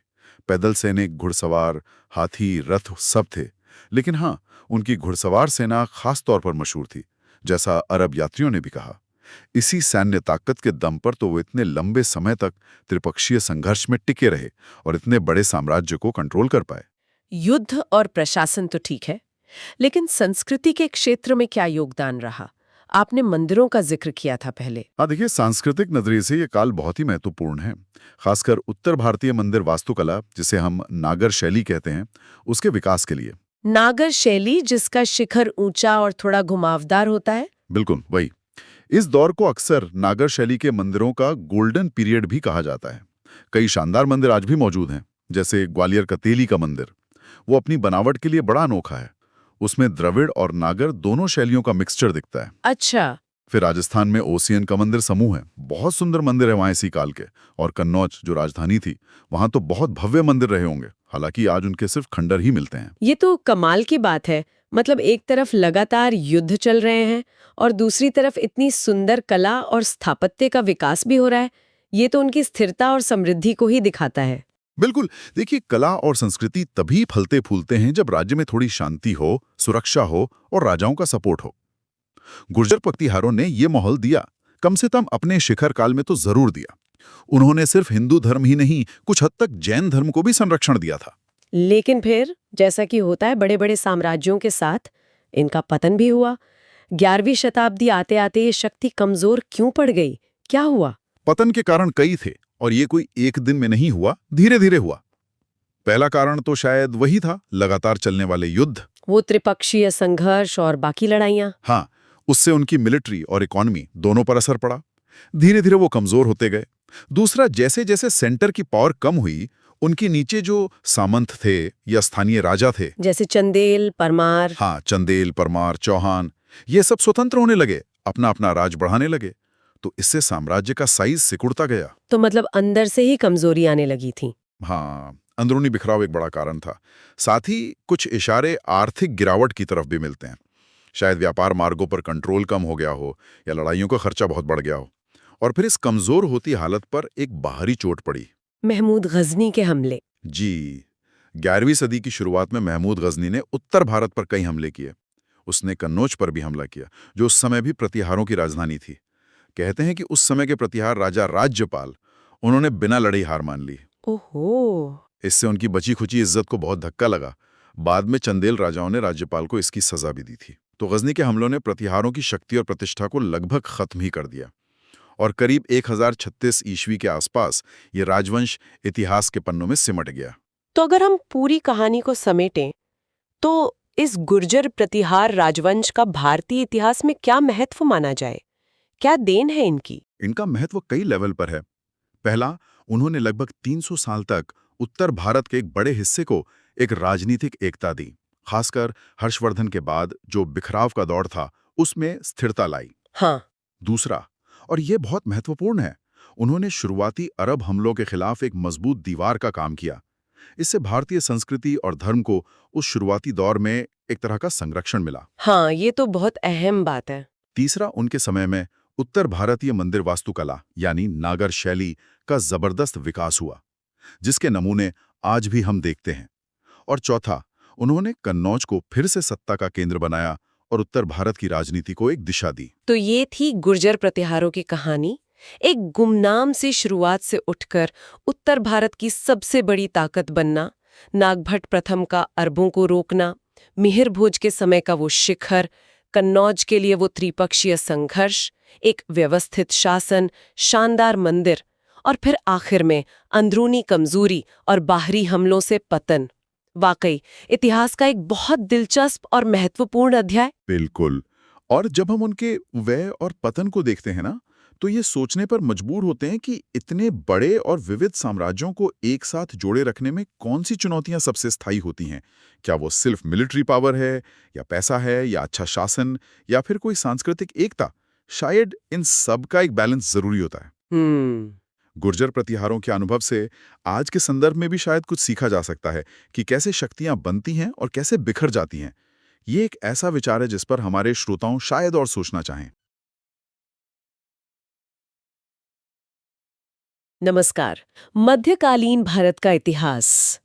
पैदल सैनिक, घुड़सवार, हाथी, रथ सब थे। लेकिन हाँ, उनकी घुड़सवार सेना खास तौर पर मशहूर थी, जैसा अरब यात्रियों ने भी कहा। इसी सैन्य ताकत के दम पर तो वो इतने लंबे समय तक त्रिपक्षीय संघर्ष में टिके रहे और इतने बड़े साम्राज्य को कंट्रोल कर पाए। युद्ध और प्रशासन तो ठीक है, लेकिन संस्कृति के क्षेत्र में क्या योगदान रहा? आपने मंदिरों का जिक्र किया था पहले। हाँ, देखिए, सांस्कृतिक नजरिए से ये काल बहुत ही महत्वपूर्ण है। खासकर उत्तर भारतीय मंदिर वास्तुकला, जिसे हम नागर शैली कहते हैं, उसके विकास के लिए। नागर शैली, जिसका शिखर ऊंचा और थोड़ा घुमावदार होता है? बिल्कुल वही। इस दौर को अक्सर नागर शैली के मंदिरों का गोल्डन पीरियड भी कहा जाता है। कई शानदार मंदिर आज भी मौजूद हैं, जैसे ग्वालियर का तेली का मंदिर। वो अपनी बनावट के लिए बड़ा अनोखा है। उसमें द्रविड़ और नागर दोनों शैलियों का मिक्सचर दिखता है। अच्छा। फिर राजस्थान में ओसियन का मंदिर समूह है, बहुत सुंदर मंदिर है वहाँ इसी काल के। और कन्नौज, जो राजधानी थी, वहाँ तो बहुत भव्य मंदिर रहे होंगे, हालांकि आज उनके सिर्फ खंडर ही मिलते हैं। ये तो कमाल की बात है। मतलब एक तरफ लगातार युद्ध चल रहे हैं और दूसरी तरफ इतनी सुंदर कला और स्थापत्य का विकास भी हो रहा है। ये तो उनकी स्थिरता और समृद्धि को ही दिखाता है। बिल्कुल। देखिए, कला और संस्कृति तभी फलते फूलते हैं जब राज्य में थोड़ी शांति हो, सुरक्षा हो और राजाओं का सपोर्ट हो। गुर्जर प्रतिहारों ने ये माहौल दिया, कम से कम अपने शिखर काल में तो जरूर दिया। उन्होंने सिर्फ हिंदू धर्म ही नहीं, कुछ हद तक जैन धर्म को भी संरक्षण दिया था। लेकिन फिर, जैसा कि होता है बड़े बड़े साम्राज्यों के साथ, इनका पतन भी हुआ। 11वीं शताब्दी आते आते ये शक्ति कमजोर क्यों पड़ गई? क्या हुआ? पतन के कारण कई थे, और ये कोई एक दिन में नहीं हुआ, धीरे धीरे हुआ। पहला कारण तो शायद वही था, लगातार चलने वाले युद्ध। वो त्रिपक्षीय संघर्ष और बाकी लड़ाइयां। हाँ, उससे उनकी मिलिट्री और इकोनॉमी दोनों पर असर पड़ा। धीरे धीरे वो कमजोर होते गए। दूसरा, जैसे जैसे सेंटर की पावर कम हुई, उनके नीचे जो सामंत थे या स्थानीय राजा थे, जैसे चंदेल, परमार। हाँ, चंदेल, परमार, चौहान, ये सब स्वतंत्र होने लगे, अपना अपना राज बढ़ाने लगे। तो इससे साम्राज्य का साइज सिकुड़ता गया। तो मतलब अंदर से ही कमजोरी आने लगी थी। हाँ, अंदरूनी बिखराव एक बड़ा कारण था। साथ ही कुछ इशारे आर्थिक गिरावट की तरफ भी मिलते हैं। शायद व्यापार मार्गों पर कंट्रोल कम हो गया हो, या लड़ाइयों का खर्चा बहुत बढ़ गया हो। और फिर इस कमजोर होती हालत पर एक बाहरी चोट पड़ी। महमूद गजनी के हमले। जी, 11वीं सदी की शुरुआत में महमूद गजनी ने उत्तर भारत पर कई हमले किए। उसने कन्नौज पर भी हमला किया, जो उस समय भी प्रतिहारों की राजधानी थी। कहते हैं कि उस समय के प्रतिहार राजा राज्यपाल, उन्होंने बिना लड़ाई हार मान ली। ओहो। इससे उनकी बची खुची इज्जत को बहुत धक्का लगा। बाद में चंदेल राजाओं ने राज्यपाल को इसकी सजा भी दी थी। तो गजनी के हमलों ने प्रतिहारों की शक्ति और प्रतिष्ठा को लगभग खत्म ही कर दिया और करीब 1036 ईस्वी के आसपास ये राजवंश इतिहास के पन्नों में सिमट गया। तो अगर हम पूरी कहानी को समेटें तो इस गुर्जर प्रतिहार राजवंश का भारतीय इतिहास में क्या महत्व माना जाए? क्या देन है इनकी? इनका महत्व कई लेवल पर है। पहला, उन्होंने लगभग 300 साल तक उत्तर भारत के एक बड़े हिस्से को एक राजनीतिक एकता दी। खासकर हर्षवर्धन के बाद जो बिखराव का दौर था उसमें स्थिरता लाई। हाँ। दूसरा, और यह बहुत महत्वपूर्ण है, उन्होंने शुरुआती अरब हमलों के खिलाफ एक मजबूत दीवार का काम किया। इससे भारतीय संस्कृति और धर्म को उस शुरुआती दौर में एक तरह का संरक्षण मिला। हाँ, ये तो बहुत अहम बात है। तीसरा, उनके समय में उत्तर भारतीय मंदिर वास्तुकला यानी नागर शैली का जबरदस्त विकास हुआ, जिसके नमूने आज भी हम देखते हैं। और चौथा, उन्होंने कन्नौज को फिर से सत्ता का केंद्र बनाया और उत्तर भारत की राजनीति को एक दिशा दी। तो ये थी गुर्जर प्रतिहारों की कहानी, एक गुमनाम सी शुरुआत से उठकर उत्तर भारत की सबसे बड़ी ताकत बनना, नागभट्ट प्रथम का अरबों को रोकना, मिहिर भोज के समय का वो शिखर, कन्नौज के लिए वो त्रिपक्षीय संघर्ष, एक व्यवस्थित शासन, शानदार मंदिर और फिर आखिर में अंदरूनी कमजोरी और बाहरी हमलों से पतन। वाकई इतिहास का एक बहुत दिलचस्प और महत्वपूर्ण अध्याय। बिल्कुल। और जब हम उनके व्यय और पतन को देखते हैं ना, तो ये सोचने पर मजबूर होते हैं कि इतने बड़े और विविध साम्राज्यों को एक साथ जोड़े रखने में कौन सी चुनौतियां सबसे स्थायी होती हैं। क्या वो सिर्फ मिलिट्री पावर है, या पैसा है, या अच्छा शासन, या फिर कोई सांस्कृतिक एकता? शायद इन सब का एक बैलेंस जरूरी होता है। गुर्जर प्रतिहारों के अनुभव से आज के संदर्भ में भी शायद कुछ सीखा जा सकता है कि कैसे शक्तियां बनती हैं और कैसे बिखर जाती हैं। ये एक ऐसा विचार है जिस पर हमारे श्रोताओं शायद और सोचना चाहें। नमस्कार। मध्यकालीन भारत का इतिहास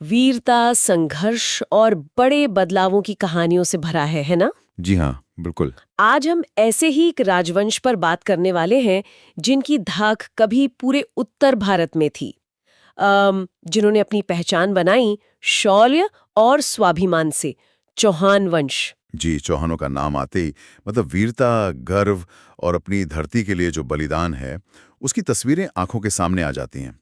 वीरता, संघर्ष और बड़े बदलावों की कहानियों से भरा है ना? जी हाँ, बिल्कुल। आज हम ऐसे ही एक राजवंश पर बात करने वाले हैं जिनकी धाक कभी पूरे उत्तर भारत में थी, जिन्होंने अपनी पहचान बनाई शौर्य और स्वाभिमान से, चौहान वंश। जी, चौहानों का नाम आते ही मतलब वीरता, गर्व और अपनी धरती के लिए जो बलिदान है, उसकी तस्वीरें आंखों के सामने आ जाती हैं।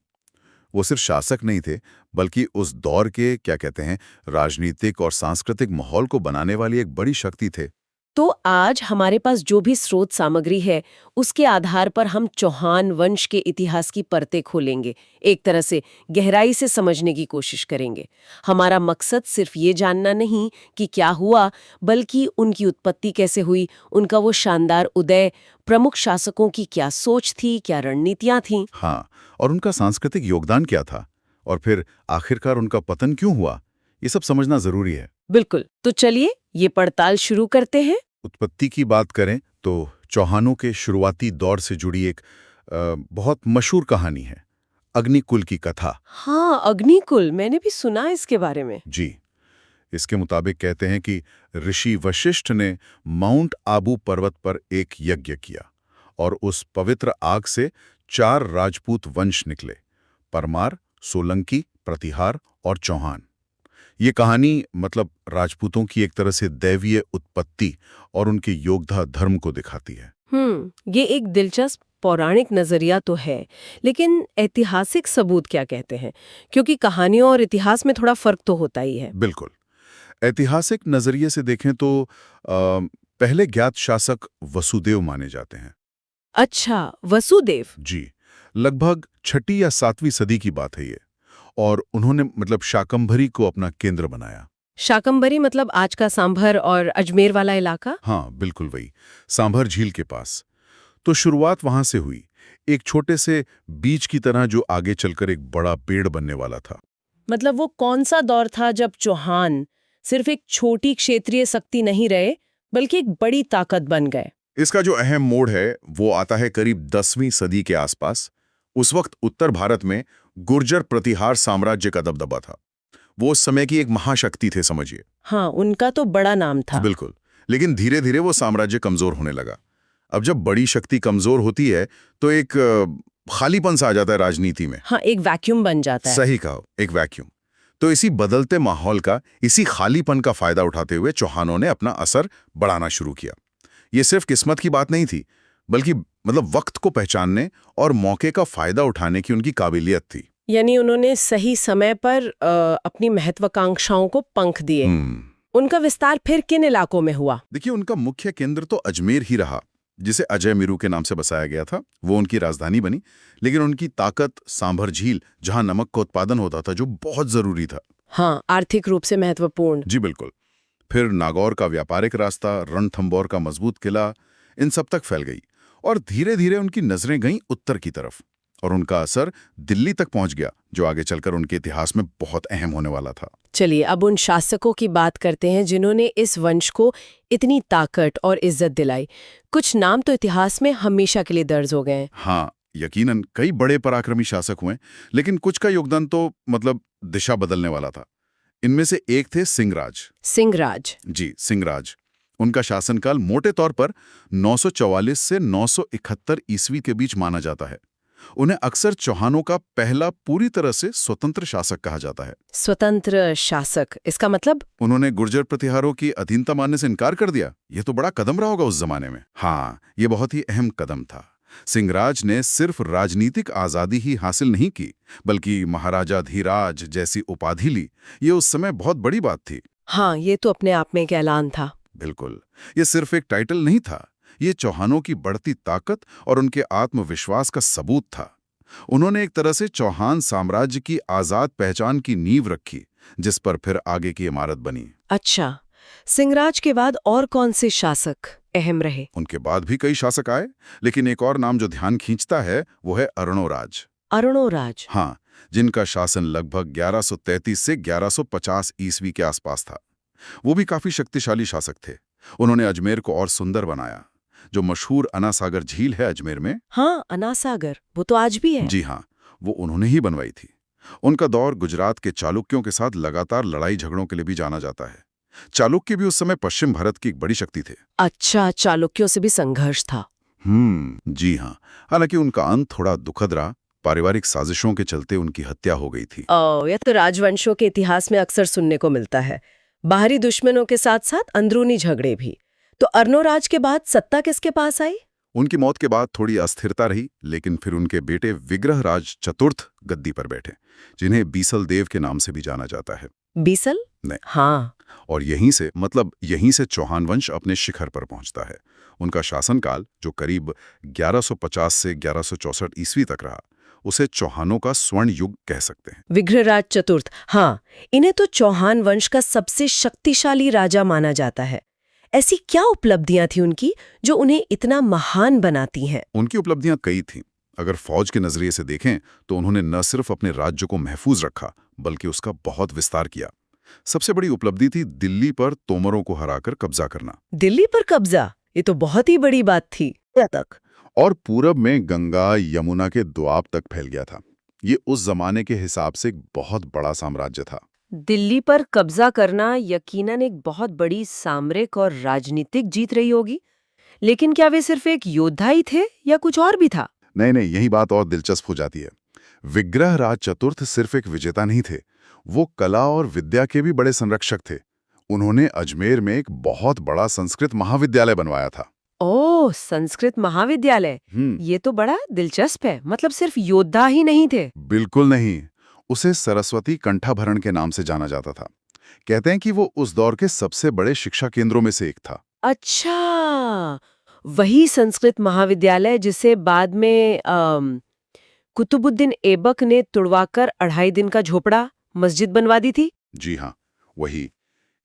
वो सिर्फ शासक नहीं थे, बल्कि उस दौर के क्या कहते हैं राजनीतिक और सांस्कृतिक माहौल को बनाने वाली एक बड़ी शक्ति थे। तो आज हमारे पास जो भी स्रोत सामग्री है उसके आधार पर हम चौहान वंश के इतिहास की परतें खोलेंगे, एक तरह से गहराई से समझने की कोशिश करेंगे। हमारा मकसद सिर्फ ये जानना नहीं कि क्या हुआ, बल्कि उनकी उत्पत्ति कैसे हुई, उनका वो शानदार उदय, प्रमुख शासकों की क्या सोच थी, क्या रणनीतियां थीं। हाँ, और उनका सांस्कृतिक योगदान क्या था, और फिर आखिरकार उनका पतन क्यों हुआ, ये सब समझना जरूरी है। बिल्कुल। तो चलिए ये पड़ताल शुरू करते हैं। उत्पत्ति की बात करें तो चौहानों के शुरुआती दौर से जुड़ी एक बहुत मशहूर कहानी है, अग्निकुल की कथा। हाँ, अग्निकुल, मैंने भी सुना इसके बारे में। जी, इसके मुताबिक कहते हैं कि ऋषि वशिष्ठ ने माउंट आबू पर्वत पर एक यज्ञ किया और उस पवित्र आग से 4 राजपूत वंश निकले, परमार, सोलंकी, प्रतिहार और चौहान। ये कहानी मतलब राजपूतों की एक तरह से दैवीय उत्पत्ति और उनके योद्धा धर्म को दिखाती है। ये एक दिलचस्प पौराणिक नजरिया तो है, लेकिन ऐतिहासिक सबूत क्या कहते हैं? क्योंकि कहानियों और इतिहास में थोड़ा फर्क तो होता ही है। बिल्कुल। ऐतिहासिक नजरिए से देखें तो पहले ज्ञात शासक वसुदेव माने जाते हैं। अच्छा, वसुदेव। जी, लगभग 6वीं या 7वीं सदी की बात है ये, और उन्होंने मतलब शाकंभरी को अपना केंद्र बनाया। शाकंभरी मतलब आज का सांभर और अजमेर वाला इलाका? हाँ, बिल्कुल वही, सांभर झील के पास। तो शुरुआत वहां से हुई, एक छोटे से बीज की तरह जो आगे चलकर एक बड़ा पेड़ बनने वाला था। मतलब वो कौन सा दौर था जब चौहान सिर्फ एक छोटी क्षेत्रीय शक्ति नहीं रहे, बल्कि एक बड़ी ताकत बन गए? इसका जो अहम मोड़ है वो आता है करीब 10वीं सदी के आसपास। उस वक्त उत्तर भारत में गुर्जर प्रतिहार साम्राज्य का दबदबा था। वो उस समय की एक महाशक्ति थे, समझिए। हाँ, उनका तो बड़ा नाम था। बिल्कुल। लेकिन धीरे धीरे वो साम्राज्य कमजोर होने लगा। अब जब बड़ी शक्ति कमजोर होती है तो एक खालीपन सा आ जाता है राजनीति में। हाँ, एक वैक्यूम बन जाता है। सही कहा, एक वैक्यूम। तो इसी बदलते माहौल का, इसी खालीपन का फायदा उठाते हुए चौहानों ने अपना असर बढ़ाना शुरू किया। ये सिर्फ किस्मत की बात नहीं थी, बल्कि वक्त को पहचानने और मौके का फायदा उठाने की उनकी काबिलियत थी। यानी उन्होंने सही समय पर अपनी महत्वाकांक्षाओं को पंख दिए। उनका विस्तार फिर किन इलाकों में हुआ? देखिए, उनका मुख्य केंद्र तो अजमेर ही रहा, जिसे अजय मीरू के नाम से बसाया गया था। वो उनकी राजधानी बनी, लेकिन उनकी ताकत सांभर झील, जहां नमक का उत्पादन होता था, जो बहुत जरूरी था। हाँ, आर्थिक रूप से महत्वपूर्ण। जी बिल्कुल। फिर नागौर का व्यापारिक रास्ता, रणथंबोर का मजबूत किला, इन सब तक फैल गई और धीरे धीरे उनकी नजरें गईं उत्तर की तरफ, और उनका असर दिल्ली तक पहुंच गया, जो आगे चलकर उनके इतिहास में बहुत अहम होने वाला था। चलिए अब उन शासकों की बात करते हैं जिन्होंने इस वंश को इतनी ताकत और इज्जत दिलाई। कुछ नाम तो इतिहास में हमेशा के लिए दर्ज हो गए हैं। हाँ, यकीनन कई बड़े पराक्रमी शासक हुए, लेकिन कुछ का योगदान तो दिशा बदलने वाला था। इनमें से एक थे सिंहराज। सिंहराज? जी, सिंहराज। उनका शासनकाल मोटे तौर पर 944 से 971 ईस्वी के बीच माना जाता है। उन्हें अक्सर चौहानों का पहला पूरी तरह से स्वतंत्र शासक कहा जाता है। स्वतंत्र शासक, इसका मतलब? उन्होंने गुर्जर प्रतिहारों की अधीनता मानने से इनकार कर दिया। यह तो बड़ा कदम रहा होगा उस जमाने में। हाँ, ये बहुत ही अहम कदम था। सिंहराज ने सिर्फ राजनीतिक आजादी ही हासिल नहीं की, बल्कि महाराजा धीराज जैसी उपाधि ली। ये उस समय बहुत बड़ी बात थी। हाँ, ये तो अपने आप में एक ऐलान था। बिल्कुल, ये सिर्फ एक टाइटल नहीं था, ये चौहानों की बढ़ती ताकत और उनके आत्मविश्वास का सबूत था। उन्होंने एक तरह से चौहान साम्राज्य की आजाद पहचान की नींव रखी, जिस पर फिर आगे की इमारत बनी। अच्छा, सिंहराज के बाद और कौन से शासक अहम रहे? उनके बाद भी कई शासक आए, लेकिन एक और नाम जो ध्यान खींचता है वो है अरुणोराज। अरुणोराज? हाँ, जिनका शासन लगभग 1133 से 1150 ईस्वी के आसपास था। वो भी काफी शक्तिशाली शासक थे। उन्होंने अजमेर को और सुंदर बनाया। जो मशहूर अनासागर झील है अजमेर में। हाँ, अनासागर, वो तो आज भी है। जी हाँ, वो उन्होंने ही बनवाई थी। उनका दौर गुजरात के चालुक्यों के साथ लगातार लड़ाई झगड़ों के लिए भी जाना जाता है। चालुक्य भी उस समय पश्चिम भारत की एक बड़ी शक्ति थे। अच्छा, चालुक्यों से भी संघर्ष था। जी हाँ। हालांकि उनका अंत थोड़ा दुखद रहा। पारिवारिक साजिशों के चलते उनकी हत्या हो गई थी। यह तो राजवंशों के इतिहास में अक्सर सुनने को मिलता है। बाहरी दुश्मनों के साथ साथ अंदरूनी झगड़े भी। तो अरुणोराज के बाद सत्ता किसके पास आई? उनकी मौत के बाद थोड़ी अस्थिरता रही, लेकिन फिर उनके बेटे विग्रहराज चतुर्थ गद्दी पर बैठे, जिन्हें बीसल देव के नाम से भी जाना जाता है। बीसल? नहीं। हाँ। और यहीं से चौहान वंश अपने शिखर पर पहुंचता है। उनका शासनकाल, जो करीब 1150 से 1164 ईस्वी तक रहा, उसे चौहानों का स्वर्ण युग कह सकते हैं। विग्रहराज चतुर्थ, हाँ, इन्हें तो चौहान वंश का सबसे शक्तिशाली राजा माना जाता है। ऐसी क्या उपलब्धियां थी उनकी जो उन्हें इतना महान बनाती हैं? उनकी उपलब्धियां कई थीं। अगर फौज के नजरिए से देखें तो उन्होंने न सिर्फ अपने राज्य को महफूज रखा, बल्कि उसका बहुत विस्तार किया। सबसे बड़ी उपलब्धि थी दिल्ली पर तोमरों को हराकर कब्जा करना। दिल्ली पर कब्जा? ये तो बहुत ही बड़ी बात थी। तक और पूरब में गंगा यमुना के दोआब तक फैल गया था। ये उस जमाने के हिसाब से एक बहुत बड़ा साम्राज्य था। दिल्ली पर कब्जा करना यकीनन एक बहुत बड़ी सामरिक और राजनीतिक जीत रही होगी। लेकिन क्या वे सिर्फ एक योद्धा ही थे या कुछ और भी था? नहीं, यही बात और दिलचस्प हो जाती है। विग्रहराज चतुर्थ सिर्फ एक विजेता नहीं थे, वो कला और विद्या के भी बड़े संरक्षक थे। उन्होंने अजमेर में एक बहुत बड़ा संस्कृत महाविद्यालय बनवाया था। ओह, संस्कृत महाविद्यालय, ये तो बड़ा दिलचस्प है। मतलब सिर्फ योद्धा ही नहीं थे? बिल्कुल नहीं, उसे सरस्वती कंठाभरण के नाम से जाना जाता था। कहते हैं कि वो उस दौर के सबसे बड़े शिक्षा केंद्रों में से एक था। अच्छा, वही संस्कृत महाविद्यालय जिसे बाद में कुतुबुद्दीन ऐबक ने तुड़वाकर 2.5 दिन का झोपड़ा मस्जिद बनवा दी थी? जी हाँ, वही।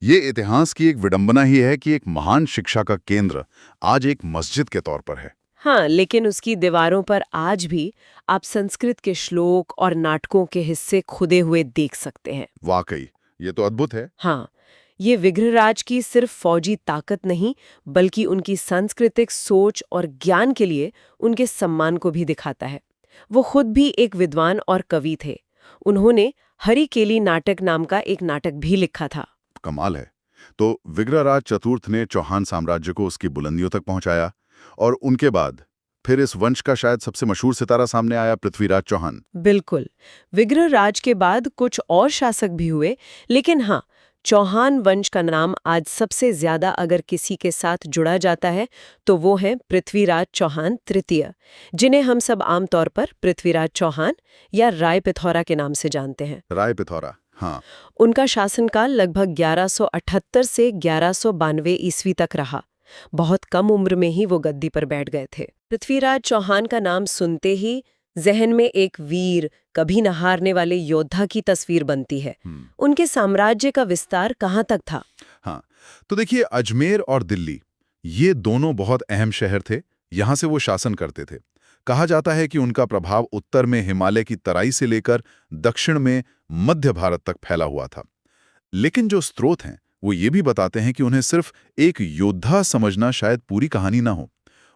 ये इतिहास की एक विडंबना ही है कि एक महान शिक्षा का केंद्र आज एक मस्जिद के तौर पर है। हाँ, लेकिन उसकी दीवारों पर आज भी आप संस्कृत के श्लोक और नाटकों के हिस्से खुदे हुए देख सकते हैं। वाकई, ये तो अद्भुत है। हाँ, ये विग्रहराज की सिर्फ फौजी ताकत नहीं, बल्कि उनकी सांस्कृतिक सोच और ज्ञान के लिए उनके सम्मान को भी दिखाता है। वो खुद भी एक विद्वान और कवि थे। उन्होंने हरिकेली नाटक नाम का एक नाटक भी लिखा था। कमाल है। तो विग्रहराज चतुर्थ ने चौहान साम्राज्य को उसकी बुलंदियों तक पहुंचाया, और उनके बाद फिर इस वंश का शायद सबसे मशहूर सितारा सामने आया, पृथ्वीराज चौहान। बिल्कुल। विग्रह राज के बाद कुछ और शासक भी हुए, लेकिन हाँ, चौहान वंश का नाम आज सबसे ज्यादा अगर किसी के साथ जुड़ा जाता है तो वो है पृथ्वीराज चौहान तृतीय, जिन्हें हम सब आमतौर पर पृथ्वीराज चौहान या राय पिथौरा के नाम से जानते हैं। राय पिथौरा, हाँ। उनका शासनकाल लगभग 1178 से 1192 ईस्वी तक रहा। बहुत कम उम्र में ही वो गद्दी पर बैठ गए थे। पृथ्वीराज चौहान का नाम सुनते ही जहन में एक वीर, कभी न हारने वाले योद्धा की तस्वीर बनती है। उनके साम्राज्य का विस्तार कहाँ तक था? हाँ, तो देखिए, अजमेर और दिल्ली ये दोनों बहुत अहम शहर थे। यहाँ से वो शासन करते थे। कहा जाता है कि उनका प्रभाव उत्तर में हिमालय की तराई से लेकर दक्षिण में मध्य भारत तक फैला हुआ था। लेकिन जो स्रोत हैं वो ये भी बताते हैं कि उन्हें सिर्फ एक योद्धा समझना शायद पूरी कहानी ना हो।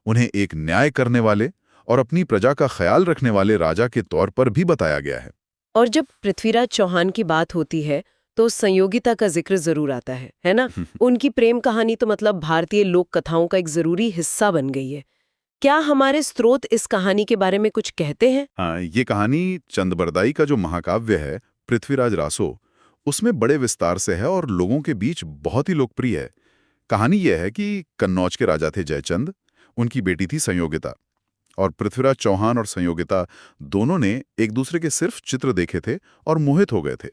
उन्हें एक न्याय करने वाले और अपनी प्रजा का ख्याल रखने वाले राजा के तौर पर भी बताया गया है। और जब पृथ्वीराज चौहान की बात होती है तो संयोगिता का जिक्र जरूर आता है ना? उनकी प्रेम कहानी तो मतलब भारतीय लोक कथाओं का एक जरूरी हिस्सा बन गई है। क्या हमारे स्रोत इस कहानी के बारे में कुछ कहते हैं? हाँ, ये कहानी चंदबरदाई का जो महाकाव्य है, पृथ्वीराज रासो, उसमें बड़े विस्तार से है और लोगों के बीच बहुत ही लोकप्रिय है। कहानी यह है कि कन्नौज के राजा थे जयचंद, उनकी बेटी थी संयोगिता, और पृथ्वीराज चौहान और संयोगिता दोनों ने एक दूसरे के सिर्फ चित्र देखे थे और मोहित हो गए थे।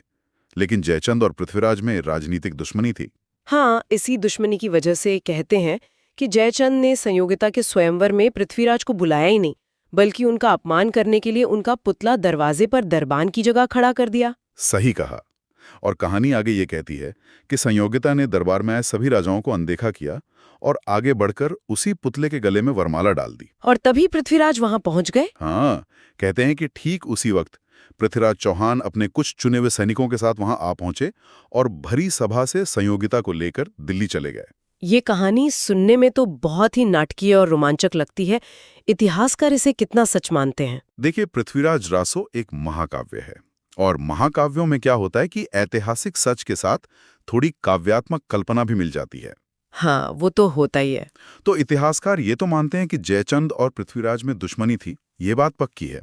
लेकिन जयचंद और पृथ्वीराज में राजनीतिक दुश्मनी थी। हाँ, इसी दुश्मनी की वजह से कहते हैं कि जयचंद ने संयोगिता के स्वयंवर में पृथ्वीराज को बुलाया ही नहीं, बल्कि उनका अपमान करने के लिए उनका पुतला दरवाजे पर दरबान की जगह खड़ा कर दिया। सही कहा। और कहानी आगे ये कहती है कि संयोगिता ने दरबार में आए सभी राजाओं को अनदेखा किया और आगे बढ़कर उसी पुतले के गले में वरमाला डाल दी। और तभी पृथ्वीराज वहां पहुंच गए। हाँ, कहते हैं कि ठीक उसी वक्त पृथ्वीराज चौहान अपने कुछ चुने हुए सैनिकों के साथ वहां आ पहुंचे और भरी सभा से संयोगिता को लेकर दिल्ली चले गए। ये कहानी सुनने में तो बहुत ही नाटकीय और रोमांचक लगती है। इतिहासकार इसे कितना सच मानते हैं? देखिए, पृथ्वीराज रासो एक महाकाव्य है और महाकाव्यों में क्या होता है कि ऐतिहासिक सच के साथ थोड़ी काव्यात्मक कल्पना भी मिल जाती है। हाँ, वो तो होता ही है। तो इतिहासकार ये तो मानते हैं कि जयचंद और पृथ्वीराज में दुश्मनी थी, ये बात पक्की है।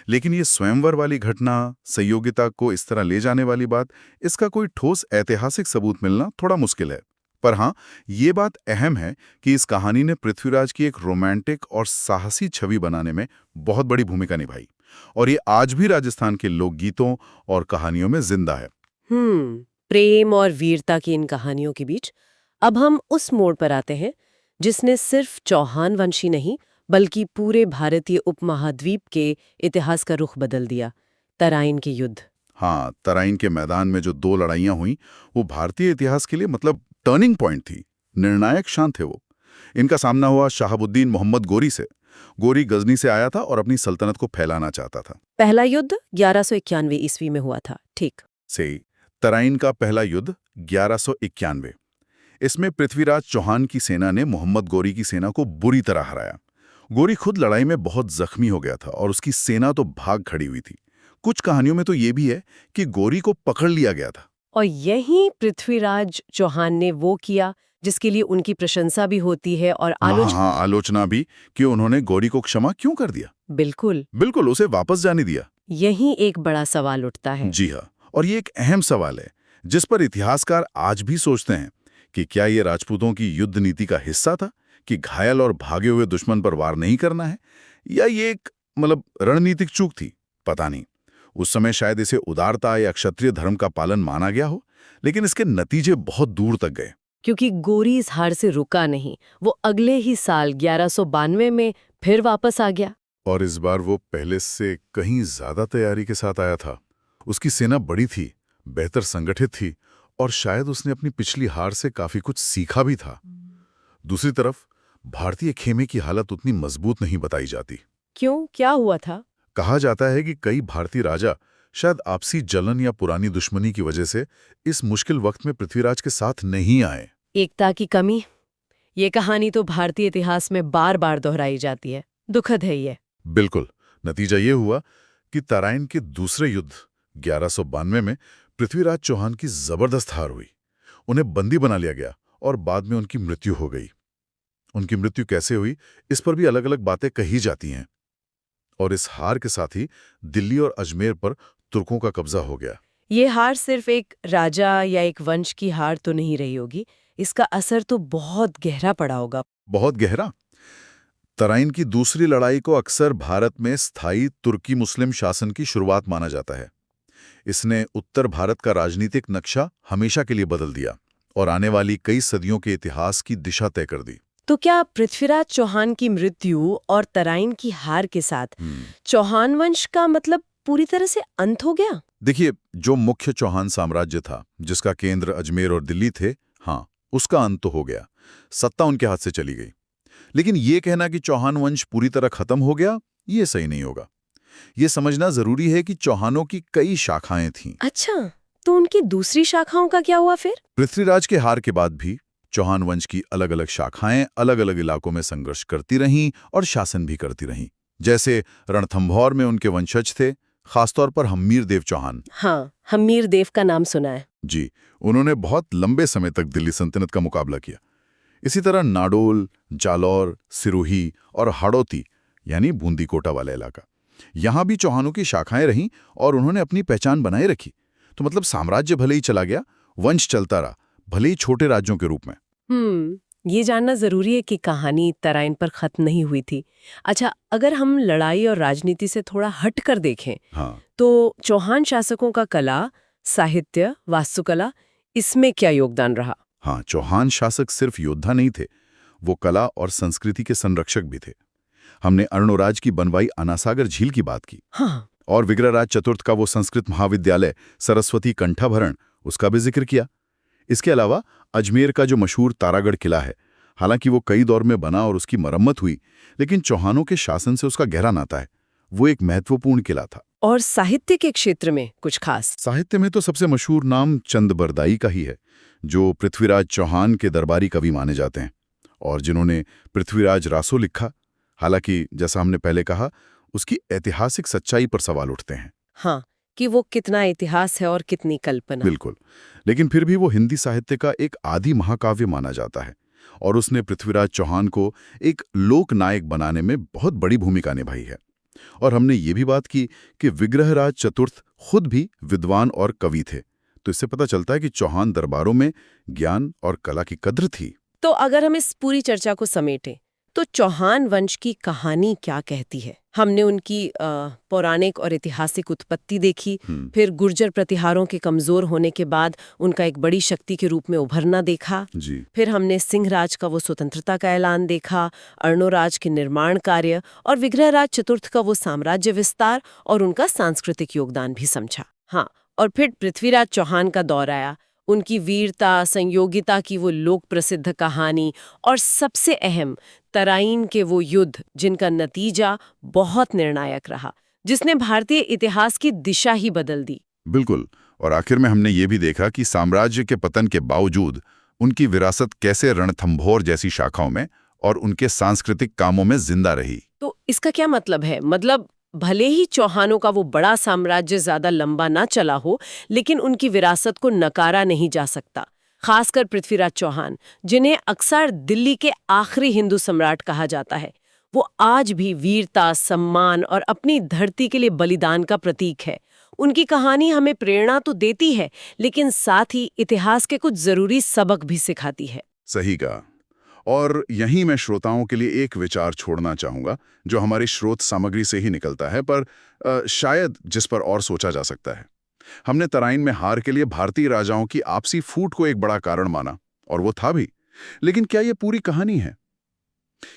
लेकिन ये स्वयंवर वाली घटना, संयोगिता को इस तरह ले जाने वाली बात, इसका कोई ठोस ऐतिहासिक सबूत मिलना थोड़ा मुश्किल है। पर हाँ, ये बात अहम है कि इस कहानी ने पृथ्वीराज की एक रोमांटिक और साहसी छवि बनाने में बहुत बड़ी भूमिका निभाई और ये आज भी राजस्थान के लोकगीतों और कहानियों में जिंदा है। प्रेम और वीरता की इन कहानियों के बीच अब हम उस मोड़ पर आते हैं जिसने सिर्फ चौहान वंशी नहीं बल्कि पूरे भारतीय उपमहाद्वीप के इतिहास का रुख बदल दिया। तराइन के युद्ध। हाँ, तराइन के मैदान में जो दो लड़ाइयां हुई वो भारतीय इतिहास के लिए मतलब टर्निंग पॉइंट थी। निर्णायक क्षण थे वो। इनका सामना हुआ शहाबुद्दीन मोहम्मद गोरी से। गोरी गजनी से आया था और अपनी सल्तनत को फैलाना चाहता था। पहला युद्ध 1191 ईस्वी में हुआ था, ठीक? से तराइन का पहला युद्ध 1191। इसमें पृथ्वीराज चौहान की सेना ने मोहम्मद गोरी की सेना को बुरी तरह हराया। गोरी खुद लड़ाई में बहुत जख्मी हो गया था और उसकी सेना तो भाग खड़ी हुई थी। कुछ कहानियों में तो ये भी है कि गोरी को पकड़ लिया गया था। और यही पृथ्वीराज चौहान ने वो किया जिसके लिए उनकी प्रशंसा भी होती है और आलोचना भी, कि उन्होंने गोरी को क्षमा क्यों कर दिया। बिल्कुल उसे वापस जाने दिया। यही एक बड़ा सवाल उठता है। जी हाँ, और ये एक अहम सवाल है जिस पर इतिहासकार आज भी सोचते हैं कि क्या ये राजपूतों की युद्ध नीति का हिस्सा था कि घायल और भागे हुए दुश्मन पर वार नहीं करना है, या ये एक रणनीतिक चूक थी। पता नहीं। उस समय शायद इसे उदारता या क्षत्रिय धर्म का पालन माना गया हो, लेकिन इसके नतीजे बहुत दूर तक गए। क्योंकि गोरी इस हार से रुका नहीं, वो अगले ही साल 1192 में फिर वापस आ गया। और इस बार वो पहले से कहीं ज्यादा तैयारी के साथ आया था। उसकी सेना बड़ी थी, बेहतर संगठित थी और शायद उसने अपनी पिछली हार से काफी कुछ सीखा भी था। दूसरी तरफ भारतीय खेमे की हालत उतनी मजबूत नहीं बताई जाती। क्यों, क्या हुआ था? कहा जाता है कि कई भारतीय राजा शायद आपसी जलन या पुरानी दुश्मनी की वजह से इस मुश्किल वक्त में पृथ्वीराज के साथ नहीं आए। एकता की कमी। ये कहानी तो भारतीय इतिहास में बार बार दोहराई जाती है। दुखद है ये। बिल्कुल। नतीजा ये हुआ कि तराइन के दूसरे युद्ध 1192 में पृथ्वीराज चौहान की जबरदस्त हार हुई। उन्हें बंदी बना लिया गया और बाद में उनकी मृत्यु हो गई। उनकी मृत्यु कैसे हुई, इस पर भी अलग अलग बातें कही जाती हैं। और इस हार के साथ ही दिल्ली और अजमेर पर तुर्कों का कब्जा हो गया। ये हार सिर्फ एक राजा या एक वंश की हार तो नहीं रही होगी, इसका असर तो बहुत गहरा पड़ा होगा। बहुत गहरा। तराइन की दूसरी लड़ाई को अक्सर भारत में स्थायी तुर्की मुस्लिम शासन की शुरुआत माना जाता है। इसने उत्तर भारत का राजनीतिक नक्शा हमेशा के लिए बदल दिया और आने वाली कई सदियों के इतिहास की दिशा तय कर दी। तो क्या पृथ्वीराज चौहान की मृत्यु और तराइन की हार के साथ चौहान वंश का मतलब पूरी तरह से अंत हो गया? देखिए, जो मुख्य चौहान साम्राज्य था, जिसका केंद्र अजमेर और दिल्ली थे, हाँ, उसका अंत तो हो गया। सत्ता उनके हाथ से चली गई। लेकिन ये कहना कि चौहान वंश पूरी तरह खत्म हो गया, ये सही नहीं होगा। ये समझना जरूरी है कि चौहानों की कई शाखाएं थीं। अच्छा, तो उनकी दूसरी शाखाओं का क्या हुआ फिर? पृथ्वीराज के हार के बाद भी चौहान वंश की अलग अलग शाखाएं अलग अलग इलाकों में संघर्ष करती रहीं और शासन भी करती रहीं। जैसे रणथंभौर में उनके वंशज थे, खासतौर पर हम्मीर देव चौहान। हाँ, हम्मीर देव का नाम सुना है। जी, उन्होंने बहुत लंबे समय तक दिल्ली सल्तनत का मुकाबला किया। इसी तरह नाडोल, जालौर, सिरोही और हाड़ौती यानी बूंदीकोटा वाला इलाका, यहां भी चौहानों की शाखाएं रहीं और उन्होंने अपनी पहचान बनाए रखी। तो मतलब साम्राज्य भले ही चला गया, वंश चलता रहा, भले ही छोटे राज्यों के रूप में। ये जानना जरूरी है कि कहानी तराइन पर खत्म नहीं हुई थी। अच्छा, अगर हम लड़ाई और राजनीति से थोड़ा हट कर देखें, हाँ, तो चौहान शासकों का कला, साहित्य, वास्तुकला, इसमें क्या योगदान रहा? हाँ, चौहान शासक सिर्फ योद्धा नहीं थे, वो कला और संस्कृति के संरक्षक भी थे। हमने अर्णोराज की बनवाई अनासागर झील की बात की। हाँ, और विग्रहराज चतुर्थ का वो संस्कृत महाविद्यालय सरस्वती कंठाभरण, उसका भी जिक्र किया। इसके अलावा अजमेर का जो मशहूर तारागढ़ किला है, हालांकि वो कई दौर में बना और उसकी मरम्मत हुई, लेकिन चौहानों के शासन से उसका गहरा नाता है। वो एक महत्वपूर्ण किला था। और साहित्य के क्षेत्र में कुछ खास? साहित्य में तो सबसे मशहूर नाम चंद बरदाई का ही है, जो पृथ्वीराज चौहान के दरबारी कवि माने जाते हैं और जिन्होंने पृथ्वीराज रासो लिखा। हालांकि जैसा हमने पहले कहा, उसकी ऐतिहासिक सच्चाई पर सवाल उठते हैं। हाँ, कि वो कितना इतिहास है और कितनी कल्पना। बिल्कुल, लेकिन फिर भी वो हिंदी साहित्य का एक आदि महाकाव्य माना जाता है और उसने पृथ्वीराज चौहान को एक लोक नायक बनाने में बहुत बड़ी भूमिका निभाई है। और हमने ये भी बात की कि विग्रहराज चतुर्थ खुद भी विद्वान और कवि थे, तो इससे पता चलता है कि चौहान दरबारों में ज्ञान और कला की कद्र थी। तो अगर हम इस पूरी चर्चा को समेटें, तो चौहान वंश की कहानी क्या कहती है? हमने उनकी पौराणिक और ऐतिहासिक उत्पत्ति देखी, फिर गुर्जर प्रतिहारों के कमजोर होने के बाद उनका एक बड़ी शक्ति के रूप में उभरना देखा जी। फिर हमने सिंहराज का वो स्वतंत्रता का ऐलान देखा, अर्णोराज के निर्माण कार्य और विग्रहराज चतुर्थ का वो साम्राज्य विस्तार और उनका सांस्कृतिक योगदान भी समझा। हाँ, और फिर पृथ्वीराज चौहान का दौर आया, उनकी वीरता, संयोगिता की वो लोक प्रसिद्ध कहानी और सबसे अहम तराइन के वो युद्ध, जिनका नतीजा बहुत निर्णायक रहा, जिसने भारतीय इतिहास की दिशा ही बदल दी। बिल्कुल, और आखिर में हमने ये भी देखा कि साम्राज्य के पतन के बावजूद उनकी विरासत कैसे रणथंभौर जैसी शाखाओं में और उनके सांस्कृतिक कामों में जिंदा रही। तो इसका क्या मतलब है? मतलब भले ही चौहानों का वो बड़ा साम्राज्य ज्यादा लंबा ना चला हो, लेकिन उनकी विरासत को नकारा नहीं जा सकता। खासकर पृथ्वीराज चौहान, जिन्हें अक्सर दिल्ली के आखिरी हिंदू सम्राट कहा जाता है, वो आज भी वीरता, सम्मान और अपनी धरती के लिए बलिदान का प्रतीक है। उनकी कहानी हमें प्रेरणा तो देती है, लेकिन साथ ही इतिहास के कुछ जरूरी सबक भी सिखाती है। सही कहा। और यहीं मैं श्रोताओं के लिए एक विचार छोड़ना चाहूंगा, जो हमारी स्रोत सामग्री से ही निकलता है, पर शायद जिस पर और सोचा जा सकता है। हमने तराइन में हार के लिए भारतीय राजाओं की आपसी फूट को एक बड़ा कारण माना, और वो था भी। लेकिन क्या ये पूरी कहानी है?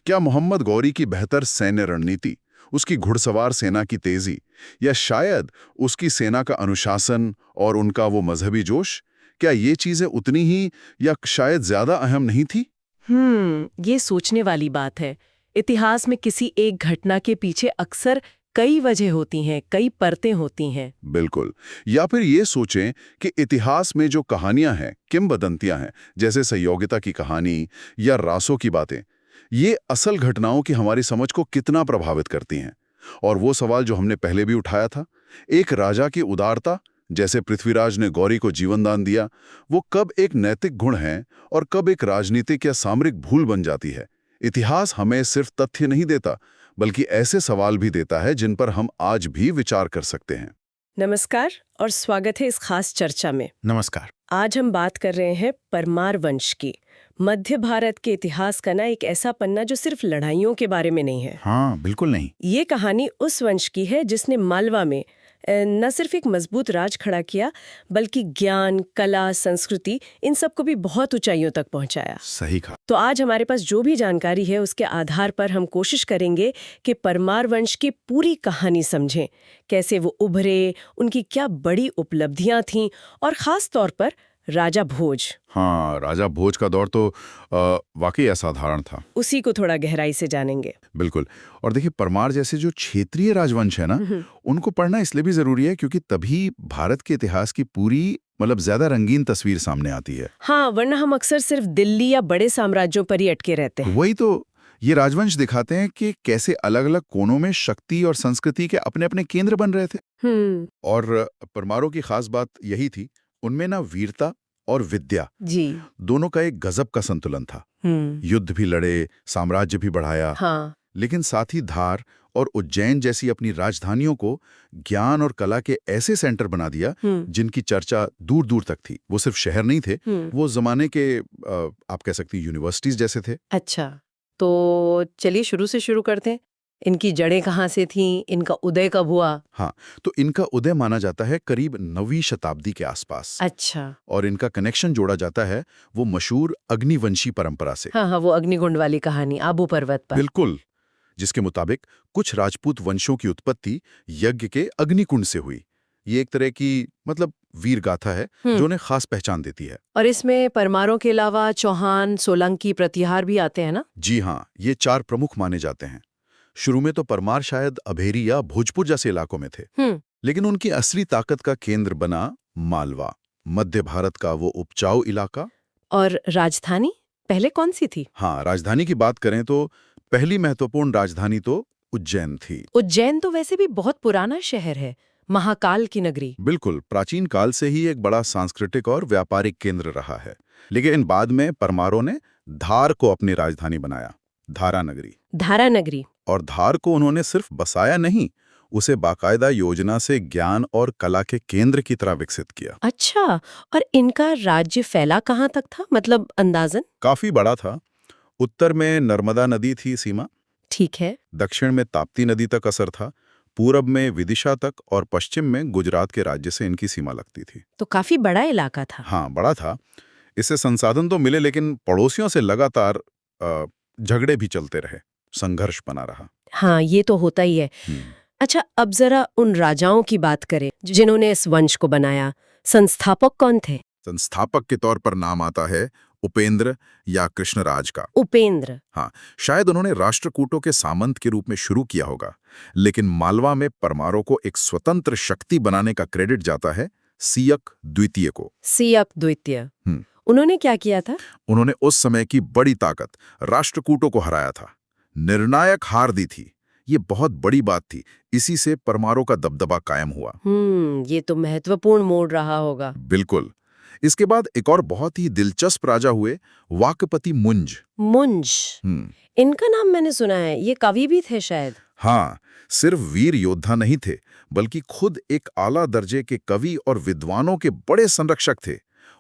क्या मोहम्मद गौरी की बेहतर सैन्य रणनीति, उसकी घुड़सवार सेना की तेजी, या शायद उसकी सेना का अनुशासन और उनका वो मजहबी जोश, क्या ये चीजें उतनी ही या शायद ज्यादा अहम नहीं थी? ये सोचने वाली बात है। इतिहास में किसी एक घटना के पीछे अक्सर कई वजह होती हैं, कई परतें होती हैं। बिल्कुल। या फिर ये सोचें कि इतिहास में जो कहानियां हैं, किंवदंतियां हैं, जैसे सहयोगिता की कहानी या रासों की बातें, ये असल घटनाओं की हमारी समझ को कितना प्रभावित करती हैं। और वो सवाल जो हमने पहले भी उठाया था, एक राजा की उदारता, जैसे पृथ्वीराज ने गौरी को जीवनदान दिया, वो कब एक नैतिक गुण है और कब एक राजनीतिक या सामरिक भूल बन जाती है, इतिहास हमें सिर्फ तथ्य नहीं देता, बल्कि ऐसे सवाल भी देता है जिन पर हम आज भी विचार कर सकते हैं। नमस्कार और स्वागत है इस खास चर्चा में। नमस्कार। आज हम बात कर रहे हैं परमार वंश की। मध्य भारत के इतिहास का ना एक ऐसा पन्ना जो सिर्फ लड़ाइयों के बारे में नहीं है। हाँ, बिल्कुल नहीं। ये कहानी उस वंश की है जिसने मालवा में न सिर्फ एक मजबूत राज खड़ा किया, बल्कि ज्ञान, कला, संस्कृति इन सबको भी बहुत ऊंचाइयों तक पहुंचाया। सही कहा। तो आज हमारे पास जो भी जानकारी है उसके आधार पर हम कोशिश करेंगे कि परमार वंश की पूरी कहानी समझें, कैसे वो उभरे, उनकी क्या बड़ी उपलब्धियां थीं और खास तौर पर राजा भोज। हाँ, राजा भोज का दौर तो वाकई असाधारण था। उसी को थोड़ा गहराई से जानेंगे। बिल्कुल। और देखिए, परमार जैसे जो क्षेत्रीय राजवंश है ना, उनको पढ़ना इसलिए भी जरूरी है क्योंकि तभी भारत के इतिहास की पूरी ज्यादा रंगीन तस्वीर सामने आती है। हाँ, वरना हम अक्सर सिर्फ दिल्ली या बड़े साम्राज्यों पर ही अटके रहते हैं। वही तो, ये राजवंश दिखाते हैं कि कैसे अलग अलग कोनों में शक्ति और संस्कृति के अपने अपने केंद्र बन रहे थे। और परमारों की खास बात यही थी, उनमें ना वीरता और विद्या जी दोनों का एक गजब का संतुलन था। युद्ध भी लड़े, साम्राज्य भी बढ़ाया। हाँ। लेकिन साथ ही धार और उज्जैन जैसी अपनी राजधानियों को ज्ञान और कला के ऐसे सेंटर बना दिया जिनकी चर्चा दूर दूर तक थी। वो सिर्फ शहर नहीं थे, वो जमाने के आप कह सकती यूनिवर्सिटीज जैसे थे। अच्छा, तो चलिए शुरू से शुरू करते हैं। इनकी जड़ें कहाँ से थीं, इनका उदय कब हुआ? हाँ, तो इनका उदय माना जाता है करीब 9वीं शताब्दी के आसपास। अच्छा। और इनका कनेक्शन जोड़ा जाता है वो मशहूर अग्निवंशी परंपरा से। हाँ, वो अग्निकुंड वाली कहानी आबू पर्वत पर। बिल्कुल, जिसके मुताबिक कुछ राजपूत वंशों की उत्पत्ति यज्ञ के अग्निकुंड से हुई। ये एक तरह की वीर गाथा है जो उन्हें खास पहचान देती है। और इसमें परमारों के अलावा चौहान, सोलंकी, प्रतिहार भी आते हैं ना? जी हाँ, ये 4 प्रमुख माने जाते हैं। शुरू में तो परमार शायद अभेरी या भोजपुर जैसे इलाकों में थे, लेकिन उनकी असली ताकत का केंद्र बना मालवा, मध्य भारत का वो उपजाऊ इलाका। और राजधानी पहले कौन सी थी? हाँ, राजधानी की बात करें तो पहली महत्वपूर्ण राजधानी तो उज्जैन थी। उज्जैन तो वैसे भी बहुत पुराना शहर है, महाकाल की नगरी। बिल्कुल, प्राचीन काल से ही एक बड़ा सांस्कृतिक और व्यापारिक केंद्र रहा है। लेकिन बाद में परमारों ने धार को अपनी राजधानी बनाया, धारा नगरी। धारा नगरी। और धार को उन्होंने सिर्फ बसाया नहीं, उसे बाकायदा योजना से ज्ञान और कला के केंद्र की तरह विकसित किया। अच्छा, और इनका राज्य फैला कहाँ तक था, अंदाजन? काफी बड़ा था। उत्तर में नर्मदा नदी थी सीमा, ठीक है। दक्षिण में ताप्ती नदी तक असर था, पूरब में विदिशा तक और पश्चिम में गुजरात के राज्य से इनकी सीमा लगती थी। तो काफी बड़ा इलाका था। हाँ, बड़ा था। इससे संसाधन तो मिले, लेकिन पड़ोसियों से लगातार झगड़े भी चलते रहे, संघर्ष बना रहा। हाँ, ये तो होता ही है। अच्छा, अब जरा उन राजाओं की बात करें जिन्होंने इस वंश को बनाया। संस्थापक कौन थे? संस्थापक के तौर पर नाम आता है उपेंद्र या कृष्णराज का। उपेंद्र। हाँ, शायद उन्होंने राष्ट्रकूटों के सामंत के रूप में शुरू किया होगा, लेकिन मालवा में परमारों को एक स्वतंत्र शक्ति बनाने का क्रेडिट जाता है सियक द्वितीय को। सियक द्वितीय। उन्होंने क्या किया था? उन्होंने उस समय की बड़ी ताकत राष्ट्रकूटों को हराया था, निर्णायक हार दी थी। ये बहुत बड़ी बात थी। इसी से परमारों का दबदबा कायम हुआ। ये तो महत्वपूर्ण मोड़ रहा होगा। बिल्कुल। इसके बाद एक और बहुत ही दिलचस्प राजा हुए, वाकपति मुंज। मुंज, इनका नाम मैंने सुना है, ये कवि भी थे शायद। हाँ, सिर्फ वीर योद्धा नहीं थे, बल्कि खुद एक आला दर्जे के कवि और विद्वानों के बड़े संरक्षक थे।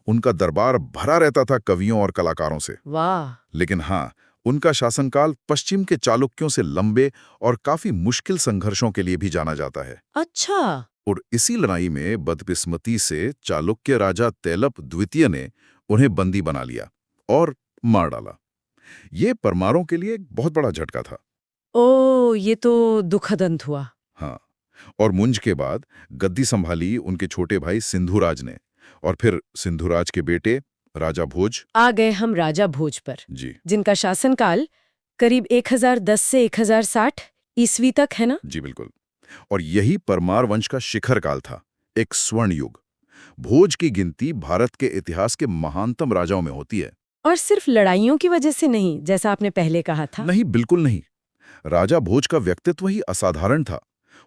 उनका दरबार भरा रहता था कवियों और कलाकारों से। वाह। लेकिन हाँ, उनका शासनकाल पश्चिम के चालुक्यों से लंबे और काफी मुश्किल संघर्षों के लिए भी जाना जाता है। अच्छा। और इसी लड़ाई में बदकिस्मती से चालुक्य राजा तैलप द्वितीय ने उन्हें बंदी बना लिया और मार डाला। ये परमारों के लिए एक बहुत बड़ा झटका था। ओ, ये तो दुखद अंत हुआ। हाँ, और मुंज के बाद गद्दी संभाली उनके छोटे भाई सिंधुराज ने, और फिर सिंधुराज के बेटे राजा भोज। आ गए हम राजा भोज पर, जी, जिनका शासनकाल करीब 1010 से 1060 ईस्वी तक है ना? जी बिल्कुल। और यही परमार वंश का शिखर काल था, एक स्वर्ण युग। भोज की गिनती भारत के इतिहास के महानतम राजाओं में होती है। और सिर्फ लड़ाइयों की वजह से नहीं, जैसा आपने पहले कहा था। नहीं, बिल्कुल नहीं। राजा भोज का व्यक्तित्व ही असाधारण था।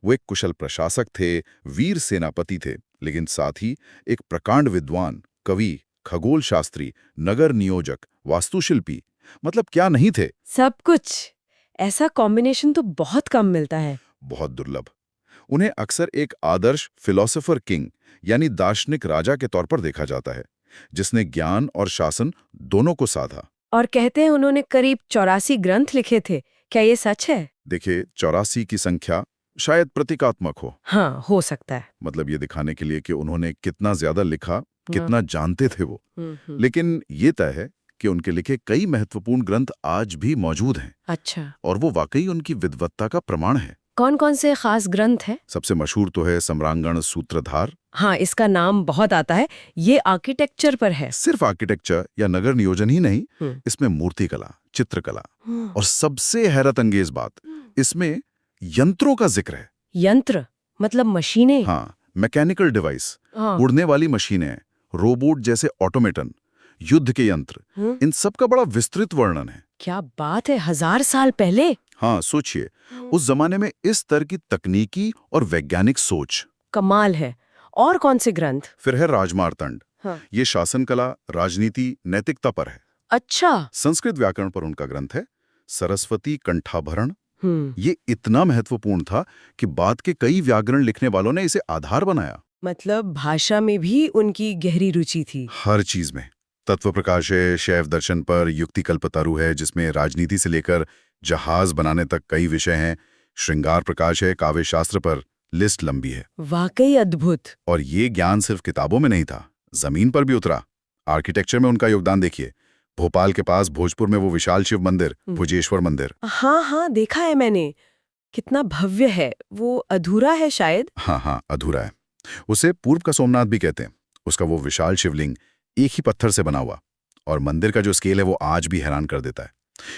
वो एक कुशल प्रशासक थे, वीर सेनापति थे, लेकिन साथ ही एक प्रकांड विद्वान, कवि, खगोल शास्त्री, नगर नियोजक, वास्तुशिल्पी, मतलब क्या नहीं थे? सब कुछ। ऐसा कॉम्बिनेशन तो बहुत कम मिलता है। बहुत दुर्लभ। उन्हें अक्सर एक आदर्श फिलोसोफर किंग यानी दार्शनिक राजा के तौर पर देखा जाता है, जिसने ज्ञान और शासन दोनों को साधा। और कहते हैं उन्होंने करीब 84 ग्रंथ लिखे थे। क्या ये सच है? देखिए, 84 की संख्या शायद प्रतीकात्मक हो, हाँ, हो सकता है। मतलब ये दिखाने के लिए कि उन्होंने कितना ज्यादा लिखा, कितना जानते थे वो। हम्म। लेकिन ये तय है कि उनके लिखे कई महत्वपूर्ण ग्रंथ आज भी मौजूद हैं, अच्छा, और वो वाकई उनकी विद्वत्ता का प्रमाण है। कौन कौन से खास ग्रंथ हैं? सबसे मशहूर तो है सम्रांगण सूत्रधार। हाँ, इसका नाम बहुत आता है। ये आर्किटेक्चर पर है। सिर्फ आर्किटेक्चर या नगर नियोजन ही नहीं, हम्म। इसमें मूर्तिकला, चित्रकला और सबसे हैरत अंगेज बात, इसमें यंत्रों का जिक्र है। यंत्र मतलब मशीनें? हाँ, मैकेनिकल डिवाइस, हाँ। उड़ने वाली मशीनें, रोबोट जैसे ऑटोमेटन, युद्ध के यंत्र, इन सब का बड़ा विस्तृत वर्णन है। क्या बात है, 1000 साल पहले? हाँ, सोचिए, उस जमाने में इस तरह की तकनीकी और वैज्ञानिक सोच। कमाल है। और कौन से ग्रंथ? फिर है राजमार्तंड। हाँ। ये शासन कला, राजनीति, नैतिकता पर है। अच्छा। संस्कृत व्याकरण पर उनका ग्रंथ है सरस्वती कंठाभरण। हम्म। ये इतना महत्वपूर्ण था कि बाद के कई व्याकरण लिखने वालों ने इसे आधार बनाया। मतलब भाषा में भी उनकी गहरी रुचि थी। हर चीज में। तत्व प्रकाश है, शैव दर्शन पर, युक्ति कल्पतरु है जिसमें राजनीति से लेकर जहाज बनाने तक कई विषय हैं, श्रृंगार प्रकाश है, काव्य शास्त्र पर लिस्ट लंबी है। वाकई अद्भुत। और ये ज्ञान सिर्फ किताबों में नहीं था, जमीन पर भी उतरा। आर्किटेक्चर में उनका योगदान देखिए, भोपाल के पास भोजपुर में वो विशाल शिव मंदिर, भुजेश्वर मंदिर। हाँ हाँ, देखा है मैंने। कितना भव्य है। वो अधूरा है शायद। हाँ, अधूरा है। उसे पूर्व का सोमनाथ भी कहते हैं। उसका वो विशाल शिवलिंग एक ही पत्थर से बना हुआ, और मंदिर का जो स्केल है वो आज भी हैरान कर देता है।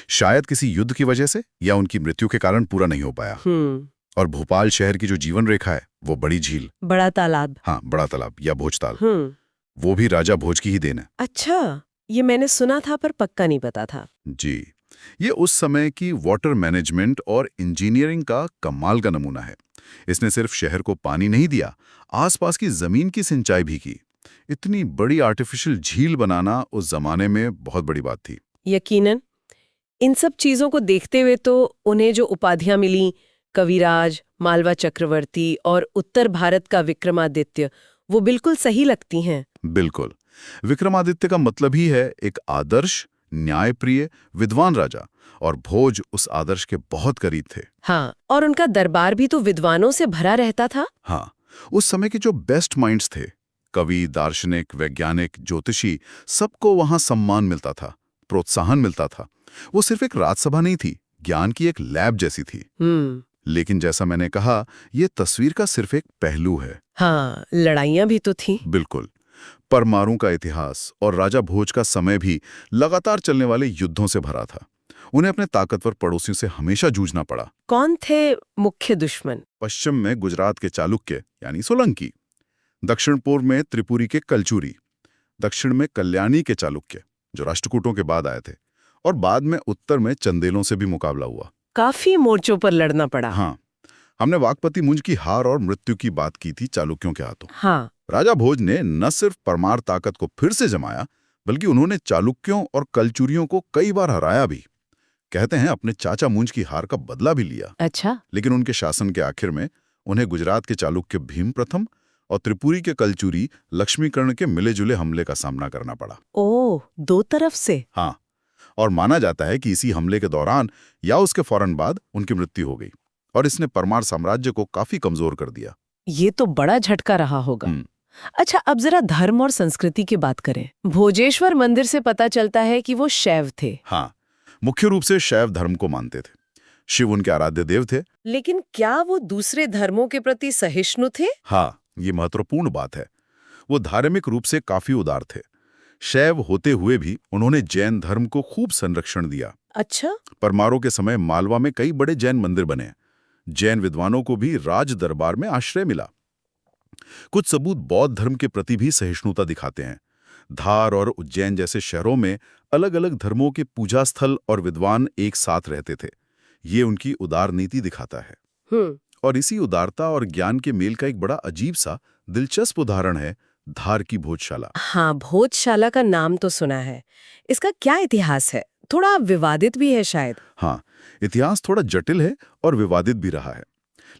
शायद किसी युद्ध की वजह से या उनकी मृत्यु के कारण पूरा नहीं हो पाया। और भोपाल शहर की जो जीवन रेखा है, वो बड़ी झील, बड़ा तालाब। हाँ, बड़ा तालाब या भोजताल, वो भी राजा भोज की ही देन है। अच्छा, ये मैंने सुना था पर पक्का नहीं पता था। जी, ये उस समय की वाटर मैनेजमेंट और इंजीनियरिंग का कमाल का नमूना है। इसने सिर्फ शहर को पानी नहीं दिया, आसपास की जमीन की सिंचाई भी की। इतनी बड़ी आर्टिफिशियल झील बनाना उस जमाने में बहुत बड़ी बात थी। यकीनन। इन सब चीजों को देखते हुए तो उन्हें जो उपाधियां मिली, कविराज, मालवा चक्रवर्ती और उत्तर भारत का विक्रमादित्य, वो बिल्कुल सही लगती हैं। बिल्कुल। विक्रमादित्य का मतलब ही है एक आदर्श, न्यायप्रिय, विद्वान राजा, और भोज उस आदर्श के बहुत करीब थे। हाँ, और उनका दरबार भी तो विद्वानों से भरा रहता था। हाँ, उस समय के जो बेस्ट माइंड्स थे, कवि, दार्शनिक, वैज्ञानिक, ज्योतिषी, सबको वहां सम्मान मिलता था, प्रोत्साहन मिलता था। वो सिर्फ एक राजसभा नहीं थी, ज्ञान की एक लैब जैसी थी। लेकिन जैसा मैंने कहा, ये तस्वीर का सिर्फ एक पहलू है। हाँ, लड़ाइयां भी तो थी। बिल्कुल। परमाणु का इतिहास और राजा भोज का समय भी लगातार चलने वाले युद्धों से भरा था। उन्हें अपने ताकतवर पड़ोसियों से हमेशा जूझना पड़ा। कौन थे मुख्य दुश्मन? पश्चिम में गुजरात के चालुक्य यानी सोलंकी, दक्षिण पूर्व में त्रिपुरी के कलचुरी, दक्षिण में कल्याणी के चालुक्य जो राष्ट्रकूटों के बाद आए थे, और बाद में उत्तर में चंदेलों से भी मुकाबला हुआ। काफी मोर्चों पर लड़ना पड़ा। हाँ, हमने वाकपति मुंज की हार और मृत्यु की बात की थी चालुक्यों के हाथों। हाँ। राजा भोज ने न सिर्फ परमार ताकत को फिर से जमाया, बल्कि उन्होंने चालुक्यों और कलचुरियों को कई बार हराया भी। कहते हैं अपने चाचा मुंज की हार का बदला भी लिया। अच्छा। लेकिन उनके शासन के आखिर में उन्हें गुजरात के चालुक्य भीम प्रथम और त्रिपुरी के कलचुरी लक्ष्मीकर्ण के मिले-जुले हमले का सामना करना पड़ा। ओह, दो तरफ से। हाँ, और माना जाता है कि इसी हमले के दौरान या उसके फौरन बाद उनकी मृत्यु हो गई, और इसने परमार साम्राज्य को काफी कमजोर कर दिया। ये तो बड़ा झटका रहा होगा। अच्छा, अब जरा धर्म और संस्कृति की बात करें। भोजेश्वर मंदिर से पता चलता है कि वो शैव थे। हाँ, मुख्य रूप से शैव धर्म को मानते थे। शिव उनके आराध्य देव थे। लेकिन क्या वो दूसरे धर्मों के प्रति सहिष्णु थे? हाँ, ये महत्वपूर्ण बात है। वो धार्मिक रूप से काफी उदार थे। शैव होते हुए भी उन्होंने जैन धर्म को खूब संरक्षण दिया। अच्छा। परमारों के समय मालवा में कई बड़े जैन मंदिर बने। जैन विद्वानों को भी राज दरबार में आश्रय मिला। कुछ सबूत बौद्ध धर्म के प्रति भी सहिष्णुता दिखाते हैं। धार और उज्जैन जैसे शहरों में अलग अलग धर्मों के पूजा स्थल और विद्वान एक साथ रहते थे। ये उनकी उदार नीति दिखाता है। और इसी उदारता और ज्ञान के मेल का एक बड़ा अजीब सा दिलचस्प उदाहरण है धार की भोजशाला। हाँ, भोजशाला का नाम तो सुना है। इसका क्या इतिहास है? थोड़ा विवादित भी है शायद। हाँ, इतिहास थोड़ा जटिल है और विवादित भी रहा है,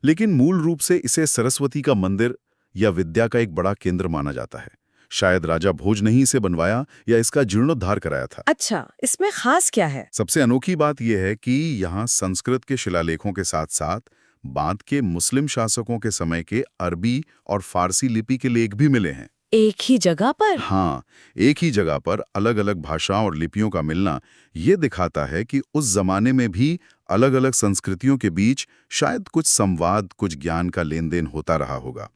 लेकिन मूल रूप से इसे सरस्वती का मंदिर या विद्या का एक बड़ा केंद्र माना जाता है। शायद राजा भोज ने ही इसे बनवाया या इसका जीर्णोद्धार कराया था। अच्छा, इसमें खास क्या है? सबसे अनोखी बात यह है कि यहाँ संस्कृत के शिलालेखों के साथ साथ बाद के मुस्लिम शासकों के समय के अरबी और फारसी लिपि के लेख भी मिले हैं। एक ही जगह पर? हाँ, एक ही जगह पर अलग-अलग भाषाओं और लिपियों का मिलना ये दिखाता है कि उस जमाने में भी अलग-अलग संस्कृतियों के बीच शायद कुछ संवाद, कुछ ज्ञान का लेन-देन होता रहा होगा।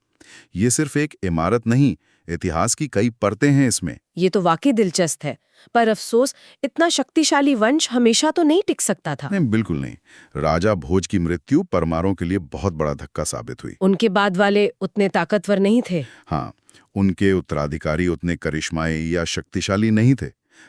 ये सिर्फ एक इमारत नहीं, इतिहास की कई परतें हैं इसमें। ये तो वाकई दिलचस्प है, पर अफसोस इतना शक्तिशाली वंश हमेशा तो नहीं टिक सकता था। नहीं, बिल्कुल नहीं। राजा भोज की मृत्यु परमारों के लिए बहुत बड़ा धक्का साबित हुई। उनके बाद वाले उतने ताकतवर नहीं थे। हाँ, उनके उत्तराधिकारी उतने करिश्माई या शक्तिशाली नहीं थे।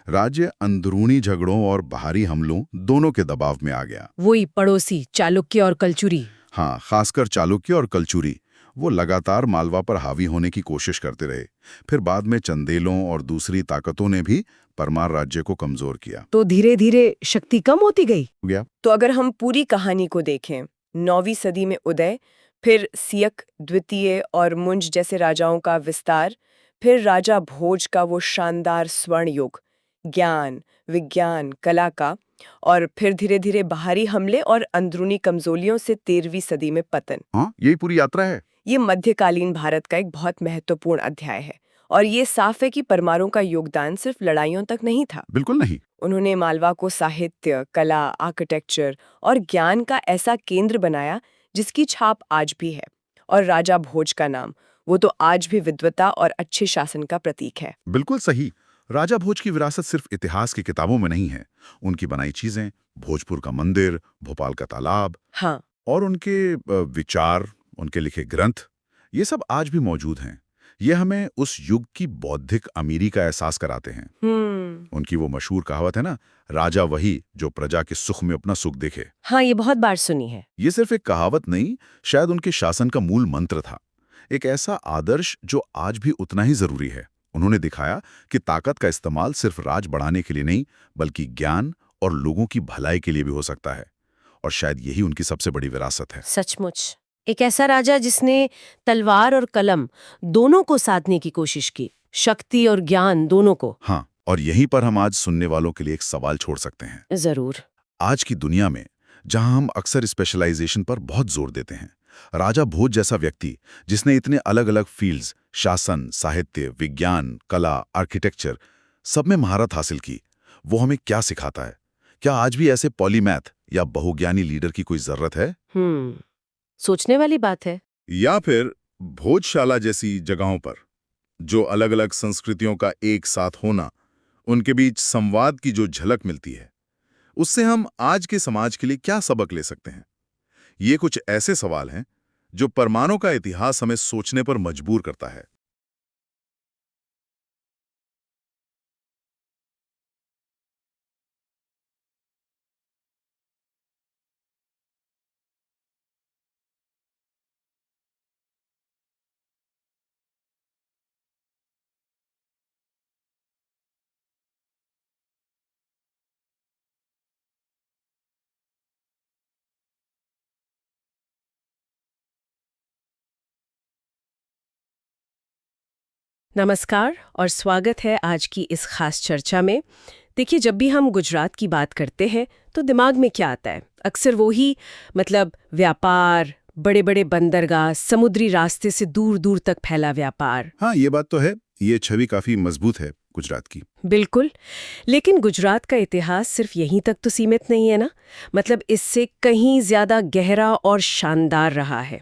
राज्य अंदरूनी झगड़ों और बाहरी हमलों दोनों के दबाव में आ गया। वही पड़ोसी चालुक्य और कलचुरी। हाँ, खासकर चालुक्य और कलचुरी। वो लगातार मालवा पर हावी होने की कोशिश करते रहे। फिर बाद में चंदेलों और दूसरी ताकतों ने भी परमार राज्य को कमजोर किया। तो धीरे धीरे शक्ति कम होती गई। गया। तो अगर हम पूरी कहानी को देखें, 9वीं सदी में उदय, फिर सियक द्वितीय और मुंज जैसे राजाओं का विस्तार, फिर राजा भोज का वो शानदार स्वर्ण युग, ज्ञान, विज्ञान, कला का, और फिर धीरे धीरे बाहरी हमले और अंदरूनी कमजोरियों से 13वीं सदी में पतन। हाँ, यही पूरी यात्रा है। ये मध्यकालीन भारत का एक बहुत महत्वपूर्ण अध्याय है, और ये साफ है कि परमारों का योगदान सिर्फ लड़ाइयों तक नहीं था। बिल्कुल नहीं। उन्होंने मालवा को साहित्य, कला, आर्किटेक्चर और ज्ञान का ऐसा केंद्र बनाया जिसकी छाप आज भी है। और राजा भोज का नाम, वो तो आज भी विद्वता और अच्छे शासन का प्रतीक है। बिल्कुल सही। राजा भोज की विरासत सिर्फ इतिहास की किताबों में नहीं है। उनकी बनाई चीजें, भोजपुर का मंदिर, भोपाल का तालाब, हाँ, और उनके विचार, उनके लिखे ग्रंथ, ये सब आज भी मौजूद हैं। ये हमें उस युग की बौद्धिक अमीरी का एहसास कराते हैं। उनकी वो मशहूर कहावत है ना, राजा वही जो प्रजा के सुख में अपना सुख देखे। हाँ, ये बहुत बार सुनी है। ये सिर्फ एक कहावत नहीं, शायद उनके शासन का मूल मंत्र था। एक ऐसा आदर्श जो आज भी उतना ही जरूरी है। उन्होंने दिखाया कि ताकत का इस्तेमाल सिर्फ राज बढ़ाने के लिए नहीं, बल्कि ज्ञान और लोगों की भलाई के लिए भी हो सकता है। और शायद यही उनकी सबसे बड़ी विरासत है। सचमुच एक ऐसा राजा जिसने तलवार और कलम दोनों को साधने की कोशिश की, शक्ति और ज्ञान दोनों को। हाँ, और यहीं पर हम आज सुनने वालों के लिए एक सवाल छोड़ सकते हैं। जरूर। आज की दुनिया में जहां हम अक्सर स्पेशलाइजेशन पर बहुत जोर देते हैं, राजा भोज जैसा व्यक्ति जिसने इतने अलग अलग फील्ड्स, शासन, साहित्य, विज्ञान, कला, आर्किटेक्चर, सब में महारत हासिल की, वो हमें क्या सिखाता है? क्या आज भी ऐसे पॉलीमैथ या बहुज्ञानी लीडर की कोई जरूरत है? सोचने वाली बात है। या फिर भोजशाला जैसी जगहों पर जो अलग अलग संस्कृतियों का एक साथ होना, उनके बीच संवाद की जो झलक मिलती है, उससे हम आज के समाज के लिए क्या सबक ले सकते हैं? ये कुछ ऐसे सवाल हैं जो परमाणु का इतिहास हमें सोचने पर मजबूर करता है। नमस्कार और स्वागत है आज की इस खास चर्चा में। देखिए, जब भी हम गुजरात की बात करते हैं तो दिमाग में क्या आता है? अक्सर वही, मतलब व्यापार, बड़े बड़े बंदरगाह, समुद्री रास्ते से दूर दूर तक फैला व्यापार। हाँ, ये बात तो है। ये छवि काफी मजबूत है गुजरात की। बिल्कुल, लेकिन गुजरात का इतिहास सिर्फ यहीं तक तो सीमित नहीं है ना। मतलब इससे कहीं ज्यादा गहरा और शानदार रहा है।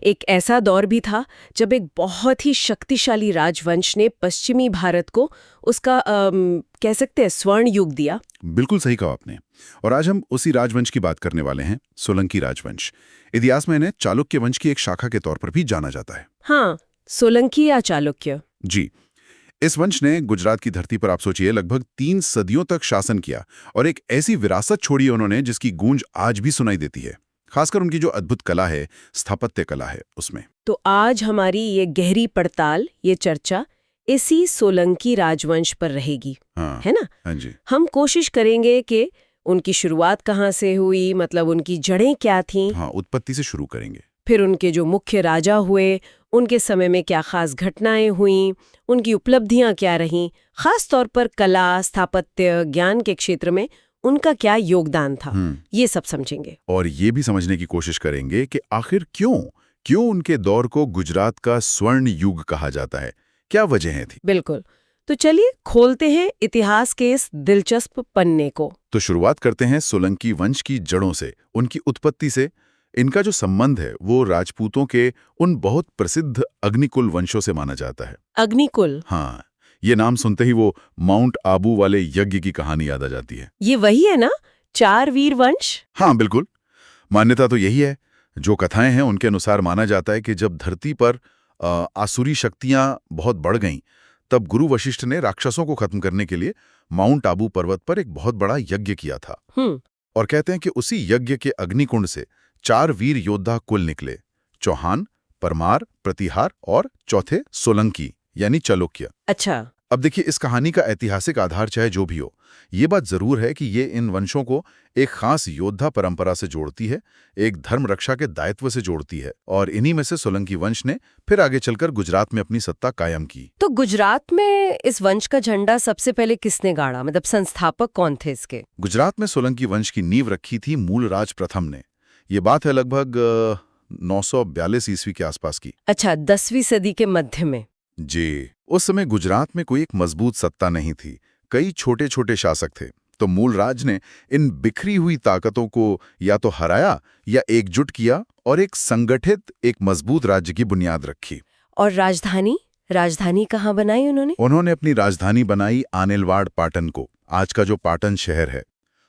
एक ऐसा दौर भी था जब एक बहुत ही शक्तिशाली राजवंश ने पश्चिमी भारत को उसका कह सकते हैं स्वर्ण युग दिया। बिल्कुल सही कहा आपने। और आज हम उसी राजवंश की बात करने वाले हैं, सोलंकी राजवंश। इतिहास में इन्हें चालुक्य वंश की एक शाखा के तौर पर भी जाना जाता है। हाँ, सोलंकी या चालुक्य। जी, इस वंश ने गुजरात की धरती पर, आप सोचिए, लगभग 3 सदियों तक शासन किया और एक ऐसी विरासत छोड़ी उन्होंने जिसकी गूंज आज भी सुनाई देती है। खासकर उनकी जो अद्भुत कला है, स्थापत्य कला है, उसमें। तो आज हमारी ये गहरी पड़ताल, ये चर्चा इसी सोलंकी राजवंश पर रहेगी, हाँ है ना? हाँ जी। हम कोशिश करेंगे कि उनकी शुरुआत कहाँ से हुई, मतलब उनकी जड़ें क्या थीं, हाँ, उत्पत्ति से शुरू करेंगे। फिर उनके जो मुख्य राजा हुए, उनके समय में क्या खास घटनाएं हुईं, उनकी उपलब्धियां क्या रहीं, खास तौर पर कला, स्थापत्य, ज्ञान के क्षेत्र में उनका क्या योगदान था, ये सब समझेंगे। और ये भी समझने की कोशिश करेंगे कि आखिर क्यों उनके दौर को गुजरात का स्वर्ण युग कहा जाता है, क्या वजहें थी। बिल्कुल। तो चलिए खोलते हैं इतिहास के इस दिलचस्प पन्ने को। तो शुरुआत करते हैं सोलंकी वंश की जड़ों से, उनकी उत्पत्ति से। इनका जो संबंध है वो राजपूतों के उन बहुत प्रसिद्ध अग्निकुल वंशों से माना जाता है। अग्निकुल, हाँ, ये नाम सुनते ही वो माउंट आबू वाले यज्ञ की कहानी याद आ जाती है। ये वही है ना, 4 वीर वंश? हाँ बिल्कुल, मान्यता तो यही है। जो कथाएं हैं उनके अनुसार माना जाता है कि जब धरती पर आसुरी शक्तियां बहुत बढ़ गईं, तब गुरु वशिष्ठ ने राक्षसों को खत्म करने के लिए माउंट आबू पर्वत पर एक बहुत बड़ा यज्ञ किया था। और कहते हैं कि उसी यज्ञ के अग्निकुंड से 4 वीर योद्धा कुल निकले, चौहान, परमार, प्रतिहार और चौथे सोलंकी यानी चालुक्य। अच्छा। अब देखिए, इस कहानी का ऐतिहासिक आधार चाहे जो भी हो, ये बात जरूर है कि ये इन वंशों को एक खास योद्धा परंपरा से जोड़ती है, एक धर्म रक्षा के दायित्व से जोड़ती है, और इन्हीं में से सोलंकी वंश ने फिर आगे चलकर गुजरात में अपनी सत्ता कायम की। तो गुजरात में इस वंश का झंडा सबसे पहले किसने गाड़ा, मतलब संस्थापक कौन थे इसके? गुजरात में सोलंकी वंश की नींव रखी थी मूलराज प्रथम ने। ये बात है लगभग 942 ईस्वी के आसपास की। अच्छा, 10वीं सदी के मध्य में। जी, उस समय गुजरात में कोई एक मजबूत सत्ता नहीं थी, कई छोटे छोटे शासक थे। तो मूलराज ने इन बिखरी हुई ताकतों को या तो हराया या एकजुट किया और एक संगठित, एक मजबूत राज्य की बुनियाद रखी। और राजधानी कहाँ बनाई उन्होंने? उन्होंने अपनी राजधानी बनाई आनेलवाड़ पाटन को, आज का जो पाटन शहर है।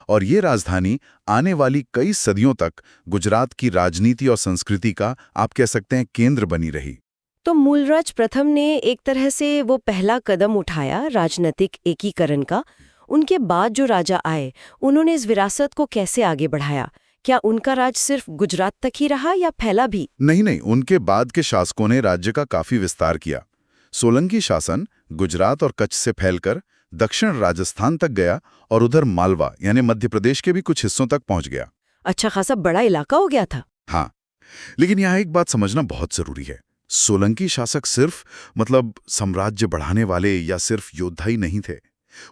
और ये राजधानी आने वाली कई सदियों तक गुजरात की राजनीति और संस्कृति का, आप कह सकते हैं, केंद्र बनी रही। तो मूलराज प्रथम ने एक तरह से वो पहला कदम उठाया राजनीतिक एकीकरण का। उनके बाद जो राजा आए, उन्होंने इस विरासत को कैसे आगे बढ़ाया? क्या उनका राज सिर्फ गुजरात तक ही रहा या फैला भी? नहीं, उनके बाद के शासकों ने राज्य का काफी विस्तार किया। सोलंकी शासन गुजरात और कच्छ से फैलकर दक्षिण राजस्थान तक गया और उधर मालवा यानी मध्य प्रदेश के भी कुछ हिस्सों तक पहुंच गया। अच्छा खासा बड़ा इलाका हो गया था। हाँ, लेकिन यहाँ एक बात समझना बहुत जरूरी है। सोलंकी शासक सिर्फ साम्राज्य बढ़ाने वाले या सिर्फ योद्धा ही नहीं थे।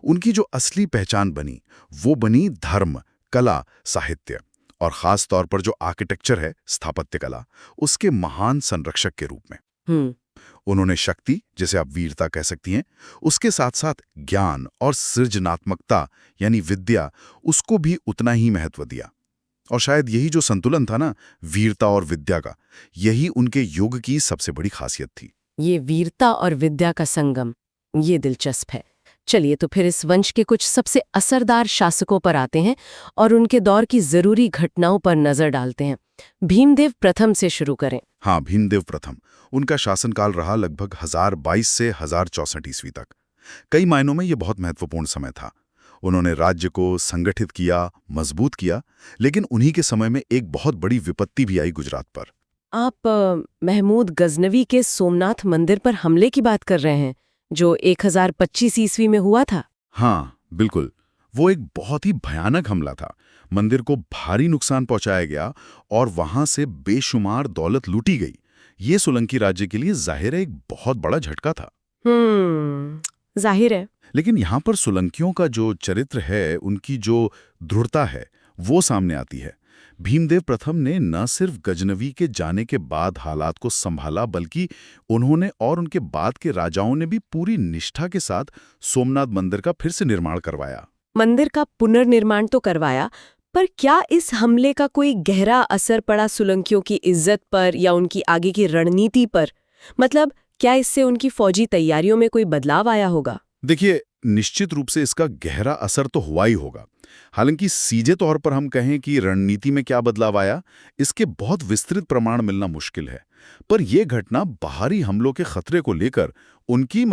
उनकी जो असली पहचान बनी, वो बनी धर्म, कला, साहित्य और खास तौर पर जो आर्किटेक्चर है, स्थापत्य कला, उसके महान संरक्षक के रूप में। उन्होंने शक्ति, जिसे आप वीरता कह सकती हैं, उसके साथ साथ ज्ञान और सृजनात्मकता यानी विद्या, उसको भी उतना ही महत्व दिया। और शायद यही जो संतुलन था ना, वीरता और विद्या का, यही उनके युग की सबसे बड़ी खासियत थी। ये वीरता और विद्या का संगम, ये दिलचस्प है। चलिए तो फिर इस वंश के कुछ सबसे असरदार शासकों पर आते हैं और उनके दौर की जरूरी घटनाओं पर नजर डालते हैं। भीमदेव प्रथम से शुरू करें। हाँ, भीमदेव प्रथम। उनका शासनकाल रहा लगभग 1022 से 1064 ईस्वी तक। कई मायनों में ये बहुत महत्वपूर्ण समय था। उन्होंने राज्य को संगठित किया, मजबूत किया, लेकिन उन्हीं के समय में एक बहुत बड़ी विपत्ति भी आई गुजरात पर। आप महमूद गजनवी के सोमनाथ मंदिर पर हमले की बात कर रहे हैं, जो 1025 ईस्वी में हुआ था? हाँ बिल्कुल, वो एक बहुत ही भयानक हमला था। मंदिर को भारी नुकसान पहुंचाया गया और वहां से बेशुमार दौलत लूटी गई। ये सोलंकी राज्य के लिए जाहिर है एक बहुत बड़ा झटका था। जाहिर है। लेकिन यहाँ पर सोलंकियों का जो चरित्र है, उनकी जो दृढ़ता है, वो सामने आती है। भीमदेव प्रथम ने न सिर्फ गजनवी के जाने के बाद हालात को संभाला, बल्कि उन्होंने और उनके बाद के राजाओं ने भी पूरी निष्ठा के साथ सोमनाथ मंदिर का फिर से निर्माण करवाया। मंदिर का पुनर्निर्माण तो करवाया, पर क्या इस हमले का कोई गहरा असर पड़ा सोलंकियों की इज्जत पर या उनकी आगे की रणनीति पर? मतलब क्या इससे उनकी फौजी तैयारियों में कोई बदलाव आया होगा? देखिए, निश्चित रूप से इसका गहरा असर तो हुआ ही होगा। हालांकि सीधे तौर पर हम कहें कि रणनीति में क्या बदलाव आया, इसके बहुत विस्तृत प्रमाण मिलना मुश्किल है। पर यह घटना बाहरी हमलों के खतरे को लेकर उनकी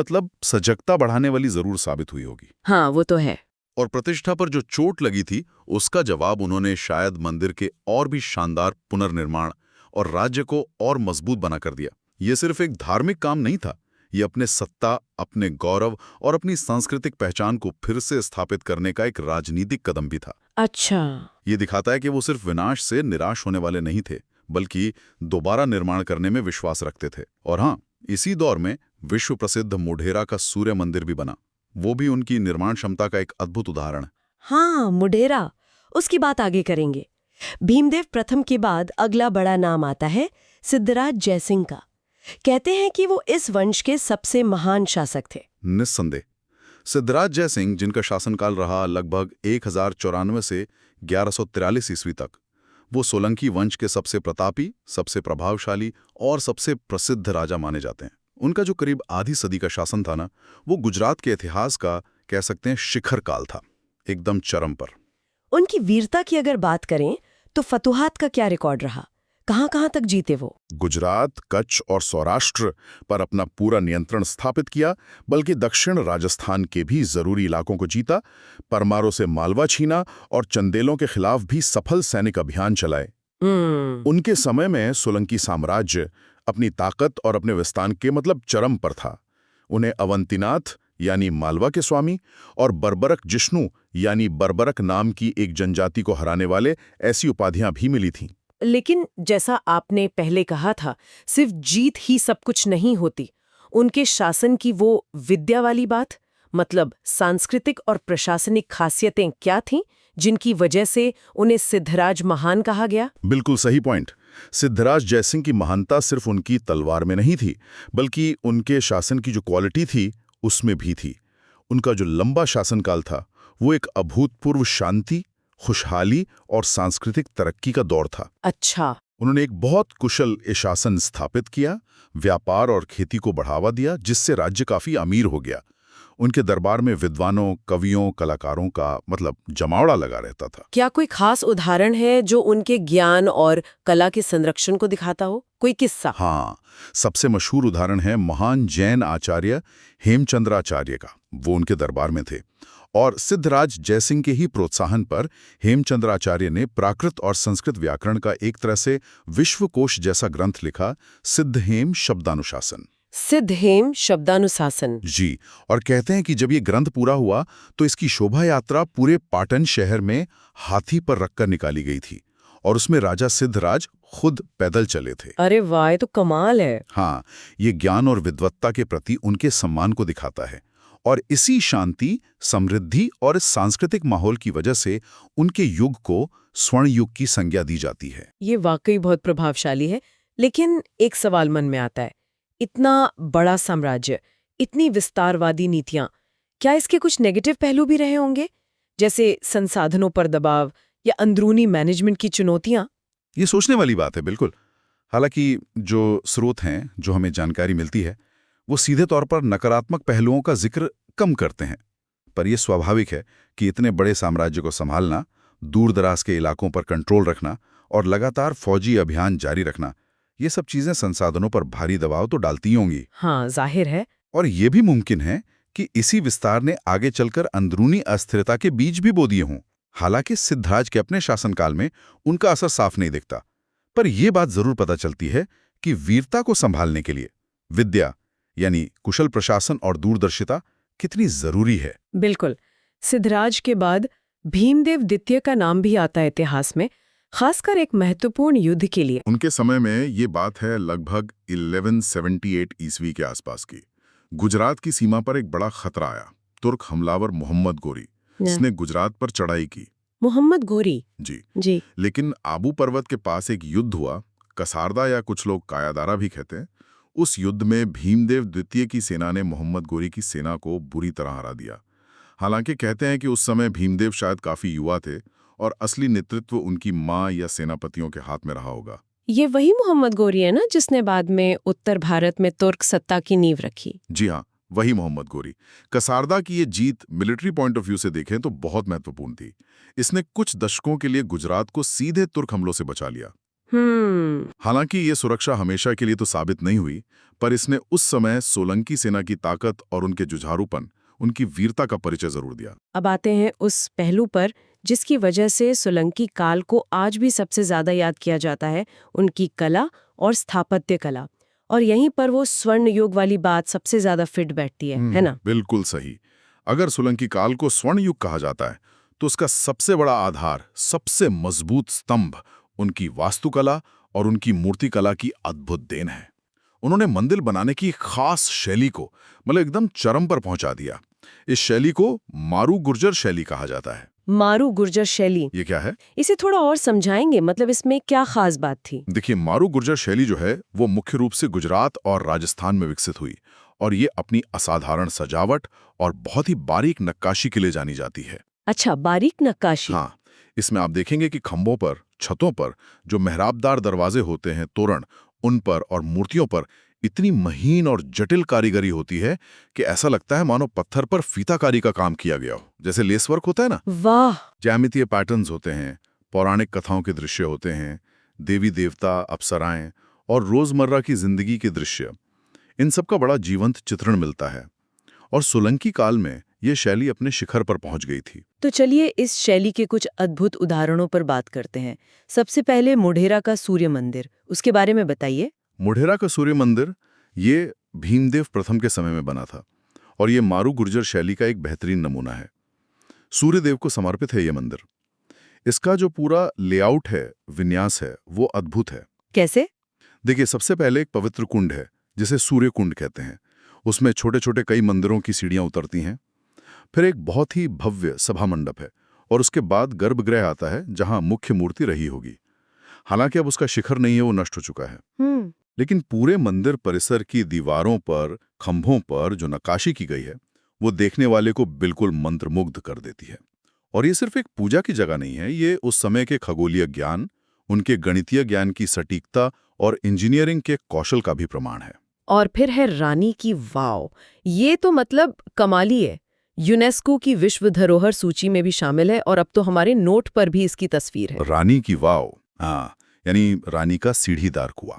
सजगता बढ़ाने वाली जरूर साबित हुई होगी। हाँ, वो तो है। और प्रतिष्ठा पर जो चोट लगी थी, उसका जवाब उन्होंने शायद मंदिर के और भी शानदार पुनर्निर्माण और राज्य को और मजबूत बना कर दिया। ये सिर्फ एक धार्मिक काम नहीं था, ये अपने सत्ता, अपने गौरव और अपनी सांस्कृतिक पहचान को फिर से स्थापित करने का एक राजनीतिक कदम भी था। अच्छा। ये दिखाता है कि वो सिर्फ विनाश से निराश होने वाले नहीं थे, बल्कि दोबारा निर्माण करने में विश्वास रखते थे। और हाँ, इसी दौर में विश्व प्रसिद्ध मोढेरा का सूर्य मंदिर भी बना। वो भी उनकी निर्माण क्षमता का एक अद्भुत उदाहरण है। हाँ, मुढेरा, उसकी बात आगे करेंगे। भीमदेव प्रथम के बाद अगला बड़ा नाम आता है सिद्धराज जयसिंह का। कहते हैं कि वो इस वंश के सबसे महान शासक थे। निस्संदेह सिद्धराज जयसिंह, जिनका शासनकाल रहा लगभग 1094 से 1143 ईस्वी तक, वो सोलंकी वंश के सबसे प्रतापी, सबसे प्रभावशाली और सबसे प्रसिद्ध राजा माने जाते हैं। उनका जो करीब आधी सदी का शासन था ना, वो गुजरात के इतिहास का कह सकते हैं शिखर काल था, एकदम चरम पर। उनकी वीरता की अगर बात करें तो फतुहात का क्या रिकॉर्ड रहा? कहां-कहां तक जीते वो? गुजरात, कच्छ और सौराष्ट्र पर अपना पूरा नियंत्रण स्थापित किया, बल्कि दक्षिण राजस्थान के भी जरूरी इलाकों को जीता, परमारों से मालवा छीना और चंदेलों के खिलाफ भी सफल सैनिक अभियान चलाए। उनके समय में सोलंकी साम्राज्य अपनी ताकत और अपने विस्तार के चरम पर था। उन्हें अवंतीनाथ यानी मालवा के स्वामी और बर्बरक जिष्णु यानी बर्बरक नाम की एक जनजाति को हराने वाले ऐसी उपाधियां भी मिली थीं। लेकिन जैसा आपने पहले कहा था, सिर्फ जीत ही सब कुछ नहीं होती। उनके शासन की वो विद्या वाली बात, मतलब सांस्कृतिक और प्रशासनिक खासियतें क्या थीं जिनकी वजह से उन्हें सिद्धराज महान कहा गया? बिल्कुल सही पॉइंट। सिद्धराज जयसिंह की महानता सिर्फ उनकी तलवार में नहीं थी, बल्कि उनके शासन की जो क्वालिटी थी उसमें भी थी। उनका जो लंबा शासनकाल था वो एक अभूतपूर्व शांति, खुशहाली और सांस्कृतिक तरक्की का दौर था। अच्छा। उन्होंने एक बहुत कुशल शासन स्थापित किया, व्यापार और खेती को बढ़ावा दिया, जिससे राज्य काफी अमीर हो गया। उनके दरबार में विद्वानों, कवियों, कलाकारों का जमावड़ा लगा रहता था। क्या कोई खास उदाहरण है जो उनके ज्ञान और कला के संरक्षण को दिखाता हो? कोई किस्सा? हाँ, सबसे मशहूर उदाहरण है महान जैन आचार्य हेमचंद्राचार्य का। वो उनके दरबार में थे और सिद्धराज जयसिंह के ही प्रोत्साहन पर हेमचंद्राचार्य ने प्राकृत और संस्कृत व्याकरण का एक तरह से विश्वकोश जैसा ग्रंथ लिखा, सिद्धहेम शब्दानुशासन। सिद्धहेम शब्दानुशासन। जी, और कहते हैं कि जब ये ग्रंथ पूरा हुआ तो इसकी शोभा यात्रा पूरे पाटन शहर में हाथी पर रखकर निकाली गई थी और उसमें राजा सिद्धराज खुद पैदल चले थे। अरे वाह, ये तो कमाल है। हाँ, ये ज्ञान और विद्वत्ता के प्रति उनके सम्मान को दिखाता है और इसी शांति, समृद्धि और इस सांस्कृतिक माहौल की वजह से उनके युग को स्वर्ण युग की संज्ञा दी जाती है। ये वाकई बहुत प्रभावशाली है। लेकिन एक सवाल मन में आता है, इतना बड़ा साम्राज्य, इतनी विस्तारवादी नीतियां, क्या इसके कुछ नेगेटिव पहलू भी रहे होंगे, जैसे संसाधनों पर दबाव या अंदरूनी मैनेजमेंट की चुनौतियां? ये सोचने वाली बात है, बिल्कुल। हालांकि जो स्रोत हैं, जो हमें जानकारी मिलती है, वो सीधे तौर पर नकारात्मक पहलुओं का जिक्र कम करते हैं। पर यह स्वाभाविक है कि इतने बड़े साम्राज्य को संभालना, दूर दराज के इलाकों पर कंट्रोल रखना और लगातार फौजी अभियान जारी रखना, ये सब चीजें संसाधनों पर भारी दबाव तो डालती होंगी। हाँ, जाहिर है। और ये भी मुमकिन है कि इसी विस्तार ने आगे चलकर अंदरूनी अस्थिरता के बीज भी बो दिए हों। हालांकि सिद्धराज के अपने शासनकाल में उनका असर साफ नहीं दिखता, पर यह बात जरूर पता चलती है कि वीरता को संभालने के लिए विद्या यानी कुशल प्रशासन और दूरदर्शिता कितनी जरूरी है। बिल्कुल। सिद्धराज के बाद भीमदेव द्वितीय का नाम भी आता है इतिहास में, खासकर एक महत्वपूर्ण युद्ध के लिए। उनके समय में ये बात है लगभग 1178 ईस्वी के आसपास की। गुजरात की सीमा पर एक बड़ा खतरा आया, तुर्क हमलावर मोहम्मद गोरी, जिसने गुजरात पर चढ़ाई की। मोहम्मद गोरी? जी। लेकिन आबू पर्वत के पास एक युद्ध हुआ, कसारदा या कुछ लोग कायादारा भी कहते हैं। उस युद्ध में भीमदेव द्वितीय की सेना ने मोहम्मद गोरी की सेना को बुरी तरह हरा दिया। हालांकि कहते हैं कि उस समय भीमदेव शायद काफी युवा थे और असली नेतृत्व उनकी मां या सेनापतियों के हाथ में रहा होगा। ये वही मोहम्मद गोरी है ना, जिसने बाद में उत्तर भारत में तुर्क सत्ता की नींव रखी? जी हाँ, वही मोहम्मद गोरी। कसारदा की ये जीत मिलिट्री पॉइंट ऑफ व्यू से देखें तो बहुत महत्वपूर्ण थी। इसने कुछ दशकों के लिए गुजरात को सीधे तुर्क हमलों से बचा लिया। हालांकि ये सुरक्षा हमेशा के लिए तो साबित नहीं हुई, पर इसने उस समय सोलंकी सेना की ताकत और उनके जुझारूपन, उनकी वीरता का परिचय जरूर दिया। अब आते हैं उस पहलू पर जिसकी वजह से सोलंकी काल को आज भी सबसे ज्यादा याद किया जाता है, उनकी कला और स्थापत्य कला। और यहीं पर वो स्वर्ण युग वाली बात सबसे ज्यादा फिट बैठती है ना? बिल्कुल सही। अगर सोलंकी काल को स्वर्ण युग कहा जाता है तो उसका सबसे बड़ा आधार, सबसे मजबूत स्तंभ उनकी वास्तुकला और उनकी मूर्तिकला की अद्भुत देन है। उन्होंने मंदिर बनाने की खास शैली को मतलब एकदम चरम पर पहुंचा दिया। इस शैली को मारू गुर्जर शैली कहा जाता है। मारू गुर्जर शैली, ये क्या है? इसे थोड़ा और समझाएंगे? मतलब इसमें क्या खास बात थी? देखिए, मारू गुर्जर शैली जो है वो मुख्य रूप से गुजरात और राजस्थान में विकसित हुई और ये अपनी असाधारण सजावट और बहुत ही बारीक नक्काशी के लिए जानी जाती है। अच्छा, बारीक नक्काशी। हाँ, इसमें आप देखेंगे कि खंभों पर, छतों पर जो मेहराबदार दरवाजे होते हैं, तोरण, उन पर और मूर्तियों पर इतनी महीन और जटिल कारीगरी होती है कि ऐसा लगता है मानो पत्थर पर फीताकारी का काम किया गया हो। जैसे लेस वर्क होता है ना, वाह! ज्यामितीय पैटर्न्स होते हैं, पौराणिक कथाओं के दृश्य होते हैं, देवी देवता, अप्सराएं और रोजमर्रा की जिंदगी के दृश्य, इन सब का बड़ा जीवंत चित्रण मिलता है। और सोलंकी काल में ये शैली अपने शिखर पर पहुंच गई थी। तो चलिए इस शैली के कुछ अद्भुत उदाहरणों पर बात करते हैं। सबसे पहले मोढेरा का सूर्य मंदिर, उसके बारे में बताइए। मोढेरा का सूर्य मंदिर ये भीमदेव प्रथम के समय में बना था और ये मारू गुर्जर शैली का एक बेहतरीन नमूना है। सूर्यदेव को समर्पित है ये मंदिर। इसका जो पूरा लेआउट है, विन्यास है, वो अद्भुत है। कैसे? देखिए, सबसे पहले एक पवित्र कुंड है जिसे सूर्य कुंड कहते हैं। उसमें छोटे छोटे कई मंदिरों की सीढ़ियां उतरती हैं। फिर एक बहुत ही भव्य सभा मंडप है और उसके बाद गर्भगृह आता है जहां मुख्य मूर्ति रही होगी। हालांकि अब उसका शिखर नहीं है, वो नष्ट हो चुका है। लेकिन पूरे मंदिर परिसर की दीवारों पर, खंभों पर जो नक्काशी की गई है वो देखने वाले को बिल्कुल मंत्रमुग्ध कर देती है। और ये सिर्फ एक पूजा की जगह नहीं है, ये उस समय के खगोलीय ज्ञान, उनके गणितीय ज्ञान की सटीकता और इंजीनियरिंग के कौशल का भी प्रमाण है। और फिर है रानी की वाव। ये तो मतलब कमाली है। यूनेस्को की विश्व धरोहर सूची में भी शामिल है और अब तो हमारे नोट पर भी इसकी तस्वीर है। रानी की वाव, हाँ, यानी रानी का सीढ़ीदार कुआं।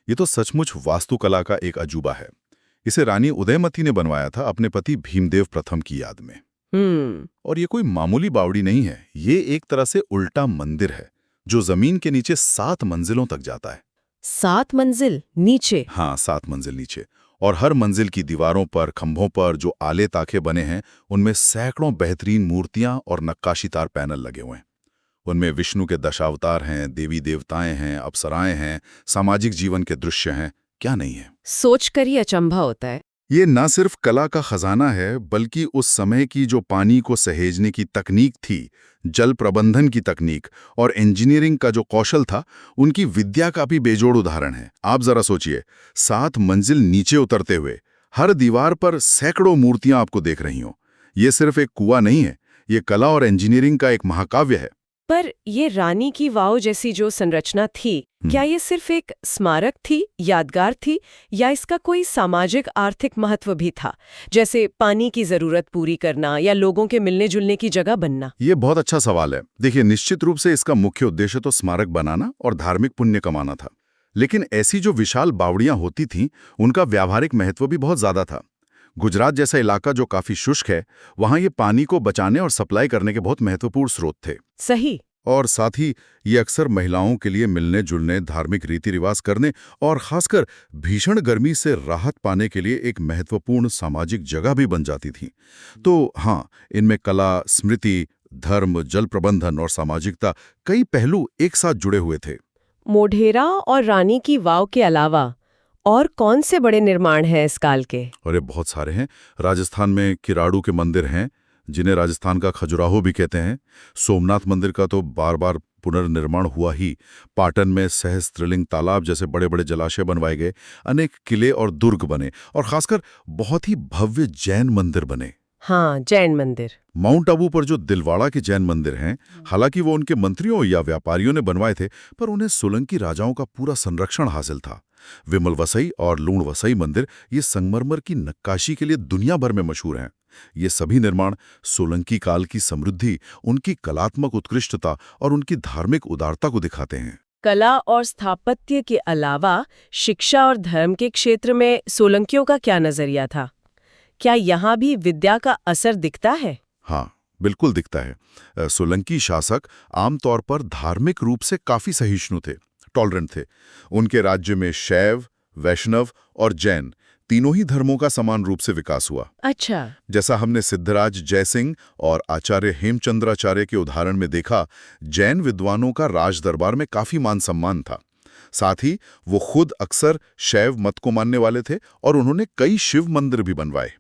ये तो सचमुच वास्तुकला का एक अजूबा है। इसे रानी उदयमती ने बनवाया था अपने पति भीमदेव प्रथम की याद में। और ये कोई मामूली बावड़ी नहीं है, ये एक तरह से उल्टा मंदिर है जो जमीन के नीचे 7 मंजिलों तक जाता है। 7 मंजिल नीचे? हाँ, 7 मंजिल नीचे। और हर मंजिल की दीवारों पर, खंभों पर जो आले ताखे बने हैं, उनमें सैकड़ों बेहतरीन मूर्तियां और नक्काशीदार पैनल लगे हुए हैं। उनमें विष्णु के दशावतार हैं, देवी देवताएं हैं, अप्सराएं हैं, सामाजिक जीवन के दृश्य हैं, क्या नहीं है। सोचकर ही अचंभा होता है। ये न सिर्फ कला का खजाना है, बल्कि उस समय की जो पानी को सहेजने की तकनीक थी, जल प्रबंधन की तकनीक और इंजीनियरिंग का जो कौशल था, उनकी विद्या का भी बेजोड़ उदाहरण है। आप जरा सोचिए, 7 मंजिल नीचे उतरते हुए हर दीवार पर सैकड़ों मूर्तियां आपको देख रही हों। ये सिर्फ एक कुआं नहीं है, ये कला और इंजीनियरिंग का एक महाकाव्य है। पर ये रानी की वाव जैसी जो संरचना थी, क्या ये सिर्फ एक स्मारक थी, यादगार थी, या इसका कोई सामाजिक आर्थिक महत्व भी था, जैसे पानी की जरूरत पूरी करना या लोगों के मिलने जुलने की जगह बनना? ये बहुत अच्छा सवाल है। देखिए, निश्चित रूप से इसका मुख्य उद्देश्य तो स्मारक बनाना और धार्मिक पुण्य कमाना था। लेकिन ऐसी जो विशाल बावड़ियां होती थीं, उनका व्यावहारिक महत्व भी बहुत ज्यादा था। गुजरात जैसा इलाका जो काफी शुष्क है, वहां ये पानी को बचाने और सप्लाई करने के बहुत महत्वपूर्ण स्रोत थे। सही। और साथ ही ये अक्सर महिलाओं के लिए मिलने जुलने, धार्मिक रीति रिवाज करने और खासकर भीषण गर्मी से राहत पाने के लिए एक महत्वपूर्ण सामाजिक जगह भी बन जाती थी। तो हाँ, इनमें कला, स्मृति, धर्म, जल प्रबंधन और सामाजिकता, कई पहलू एक साथ जुड़े हुए थे। मोढेरा और रानी की वाव के अलावा और कौन से बड़े निर्माण हैं इस काल के? और ये बहुत सारे हैं। राजस्थान में किराड़ू के मंदिर हैं, जिन्हें राजस्थान का खजुराहो भी कहते हैं। सोमनाथ मंदिर का तो बार बार पुनर्निर्माण हुआ ही। पाटन में सहस्त्रलिंग तालाब जैसे बड़े बड़े जलाशय बनवाए गए। अनेक किले और दुर्ग बने और खासकर बहुत ही भव्य जैन मंदिर बने। हाँ, जैन मंदिर। माउंट आबू पर जो दिलवाड़ा के जैन मंदिर हैं, हालांकि वो उनके मंत्रियों या व्यापारियों ने बनवाए थे, पर उन्हें सोलंकी राजाओं का पूरा संरक्षण हासिल था। विमल वसई और लूण वसई मंदिर ये संगमरमर की नक्काशी के लिए दुनिया भर में मशहूर हैं। ये सभी निर्माण सोलंकी काल की समृद्धि, उनकी कलात्मक उत्कृष्टता और उनकी धार्मिक उदारता को दिखाते हैं। कला और स्थापत्य के अलावा शिक्षा और धर्म के क्षेत्र में सोलंकियों का क्या नजरिया था? क्या यहाँ भी विद्या का असर दिखता है? हाँ, बिल्कुल दिखता है। सोलंकी शासक आमतौर पर धार्मिक रूप से काफी सहिष्णु थे, टॉलरेंट थे। उनके राज्य में शैव, वैष्णव और जैन तीनों ही धर्मों का समान रूप से विकास हुआ। अच्छा। जैसा हमने सिद्धराज जयसिंह और आचार्य हेमचंद्राचार्य के उदाहरण में देखा, जैन विद्वानों का राज दरबार में काफी मान सम्मान था। साथ ही वो खुद अक्सर शैव मत को मानने वाले थे और उन्होंने कई शिव मंदिर भी बनवाए।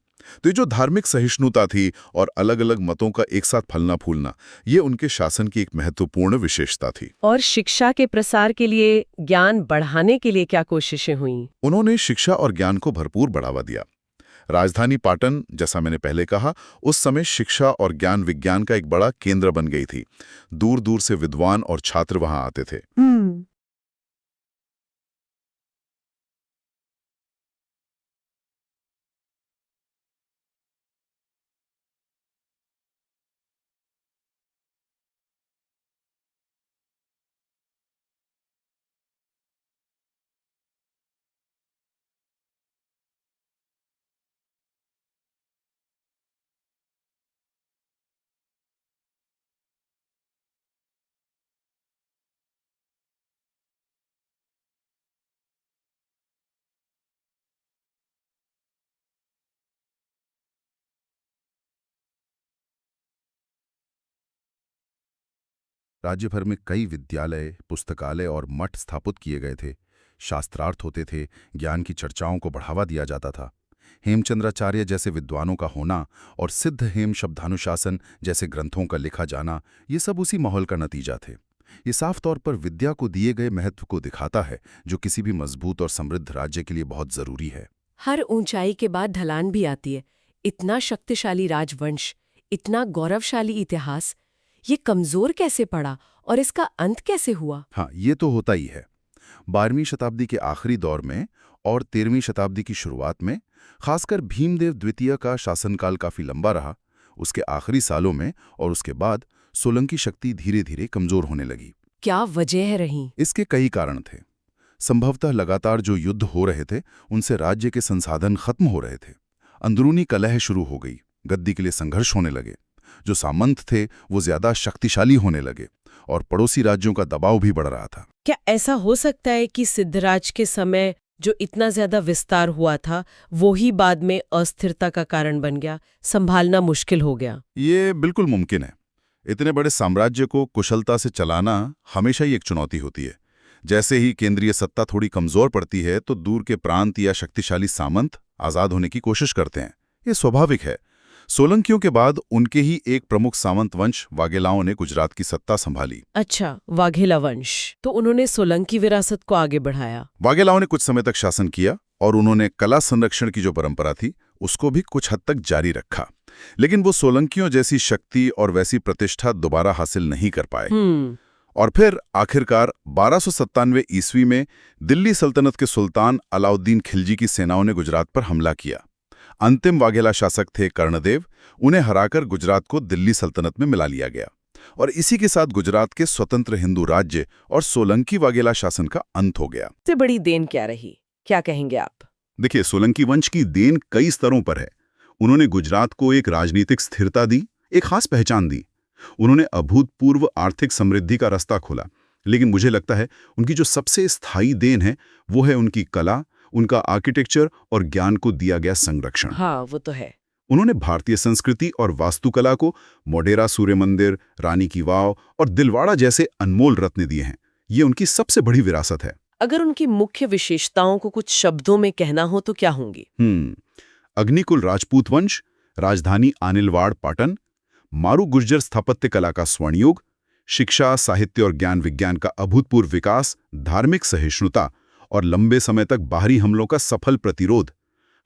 तो ये जो धार्मिक सहिष्णुता थी और अलग अलग मतों का एक साथ फलना फूलना, ये उनके शासन की एक महत्वपूर्ण विशेषता थी। और शिक्षा के प्रसार के लिए, ज्ञान बढ़ाने के लिए क्या कोशिशें हुईं? उन्होंने शिक्षा और ज्ञान को भरपूर बढ़ावा दिया। राजधानी पाटन, जैसा मैंने पहले कहा, उस समय शिक्षा और ज्ञान विज्ञान का एक बड़ा केंद्र बन गई थी। दूर दूर से विद्वान और छात्र वहां आते थे। राज्य भर में कई विद्यालय, पुस्तकालय और मठ स्थापित किए गए थे। शास्त्रार्थ होते थे, ज्ञान की चर्चाओं को बढ़ावा दिया जाता था। हेमचंद्राचार्य जैसे विद्वानों का होना और सिद्ध हेम शब्दानुशासन जैसे ग्रंथों का लिखा जाना, ये सब उसी माहौल का नतीजा थे। ये साफ तौर पर विद्या को दिए गए महत्व को दिखाता है, जो किसी भी मजबूत और समृद्ध राज्य के लिए बहुत जरूरी है। हर ऊंचाई के बाद ढलान भी आती है। इतना शक्तिशाली राजवंश, इतना गौरवशाली इतिहास, ये कमजोर कैसे पड़ा और इसका अंत कैसे हुआ? हाँ, ये तो होता ही है। 12वीं शताब्दी के आखिरी दौर में और 13वीं शताब्दी की शुरुआत में, खासकर भीमदेव द्वितीय का शासनकाल काफी लंबा रहा। उसके आखिरी सालों में और उसके बाद सोलंकी शक्ति धीरे धीरे कमजोर होने लगी। क्या वजह रही? इसके कई कारण थे। संभवतः लगातार जो युद्ध हो रहे थे, उनसे राज्य के संसाधन खत्म हो रहे थे। अंदरूनी कलह शुरू हो गई, गद्दी के लिए संघर्ष होने लगे। जो सामंत थे वो ज्यादा शक्तिशाली होने लगे और पड़ोसी राज्यों का दबाव भी बढ़ रहा था। क्या ऐसा हो सकता है कि सिद्धराज के समय जो इतना ज्यादा विस्तार हुआ था, वो ही बाद में अस्थिरता का कारण बन गया, संभालना मुश्किल हो गया? ये बिल्कुल मुमकिन है। इतने बड़े साम्राज्य को कुशलता से चलाना हमेशा ही एक चुनौती होती है। जैसे ही केंद्रीय सत्ता थोड़ी कमजोर पड़ती है, तो दूर के प्रांत या शक्तिशाली सामंत आजाद होने की कोशिश करते हैं। ये स्वाभाविक है। सोलंकियों के बाद उनके ही एक प्रमुख सामंत वंश वाघेलाओं ने गुजरात की सत्ता संभाली। अच्छा, वाघेला वंश। तो उन्होंने सोलंकी विरासत को आगे बढ़ाया। वाघेलाओं ने कुछ समय तक शासन किया और उन्होंने कला संरक्षण की जो परंपरा थी, उसको भी कुछ हद तक जारी रखा। लेकिन वो सोलंकियों जैसी शक्ति और वैसी प्रतिष्ठा दोबारा हासिल नहीं कर पाए। और फिर आखिरकार 1297 ईस्वी में दिल्ली सल्तनत के सुल्तान अलाउद्दीन खिलजी की सेनाओं ने गुजरात पर हमला किया। अंतिम वाघेला शासक थे कर्णदेव। उन्हें हराकर गुजरात को दिल्ली सल्तनत में मिला लिया गया और इसी के साथ गुजरात के स्वतंत्र हिंदू राज्य और सोलंकी वाघेला शासन का अंत हो गया। सबसे बड़ी देन क्या रही, क्या कहेंगे आप? देखिए, सोलंकी वंश की देन कई स्तरों पर है। उन्होंने गुजरात को एक राजनीतिक स्थिरता दी, एक खास पहचान दी। उन्होंने अभूतपूर्व आर्थिक समृद्धि का रास्ता खोला। लेकिन मुझे लगता है उनकी जो सबसे स्थायी देन है, वो है उनकी कला, उनका आर्किटेक्चर और ज्ञान को दिया गया संरक्षण। हाँ, वो तो है। उन्होंने भारतीय संस्कृति और वास्तुकला को मोढेरा सूर्य मंदिर, रानी की वाव और दिलवाड़ा जैसे अनमोल रत्न दिए हैं। ये उनकी सबसे बड़ी विरासत है। अगर उनकी मुख्य विशेषताओं को कुछ शब्दों में कहना हो तो क्या होंगी? अग्निकुल राजपूत वंश, राजधानी आनिलवाड़ पाटन, मारू गुर्जर स्थापत्य कला का स्वर्णयुग, शिक्षा, साहित्य और ज्ञान विज्ञान का अभूतपूर्व विकास, धार्मिक सहिष्णुता और लंबे समय तक बाहरी हमलों का सफल प्रतिरोध।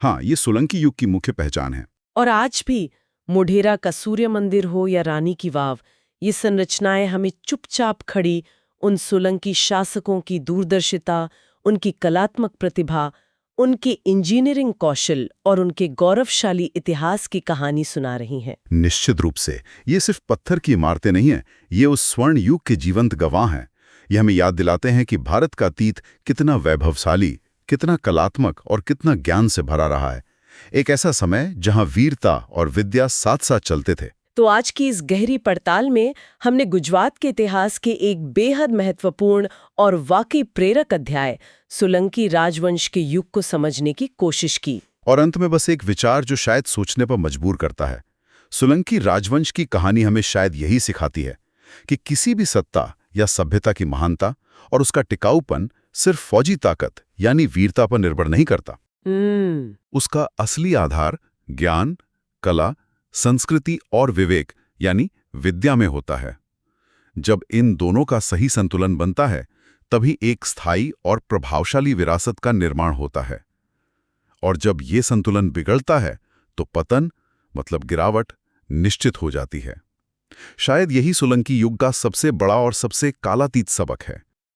हाँ, ये सोलंकी युग की मुख्य पहचान है। और आज भी मोढेरा का सूर्य मंदिर हो या रानी की वाव, ये संरचनाएं हमें चुपचाप खड़ी उन सोलंकी शासकों की दूरदर्शिता, उनकी कलात्मक प्रतिभा, उनके इंजीनियरिंग कौशल और उनके गौरवशाली इतिहास की कहानी सुना रही हैं। निश्चित रूप से ये सिर्फ पत्थर की इमारतें नहीं हैं, ये उस स्वर्ण युग के जीवंत गवाह हैं। ये हमें याद दिलाते हैं कि भारत का अतीत कितना वैभवशाली, कितना कलात्मक और कितना ज्ञान से भरा रहा है। एक ऐसा समय जहां वीरता और विद्या साथ साथ चलते थे। तो आज की इस गहरी पड़ताल में हमने गुजरात के इतिहास के एक बेहद महत्वपूर्ण और वाकई प्रेरक अध्याय सोलंकी राजवंश के युग को समझने की कोशिश की। और अंत में बस एक विचार जो शायद सोचने पर मजबूर करता है। सोलंकी राजवंश की कहानी हमें शायद यही सिखाती है कि किसी भी सत्ता या सभ्यता की महानता और उसका टिकाऊपन सिर्फ फौजी ताकत यानी वीरता पर निर्भर नहीं करता। उसका असली आधार ज्ञान, कला, संस्कृति और विवेक यानी विद्या में होता है। जब इन दोनों का सही संतुलन बनता है, तभी एक स्थायी और प्रभावशाली विरासत का निर्माण होता है। और जब ये संतुलन बिगड़ता है, तो पतन मतलब गिरावट निश्चित हो जाती है। शायद यही सोलंकी युग का सबसे बड़ा और सबसे कालातीत सबक है।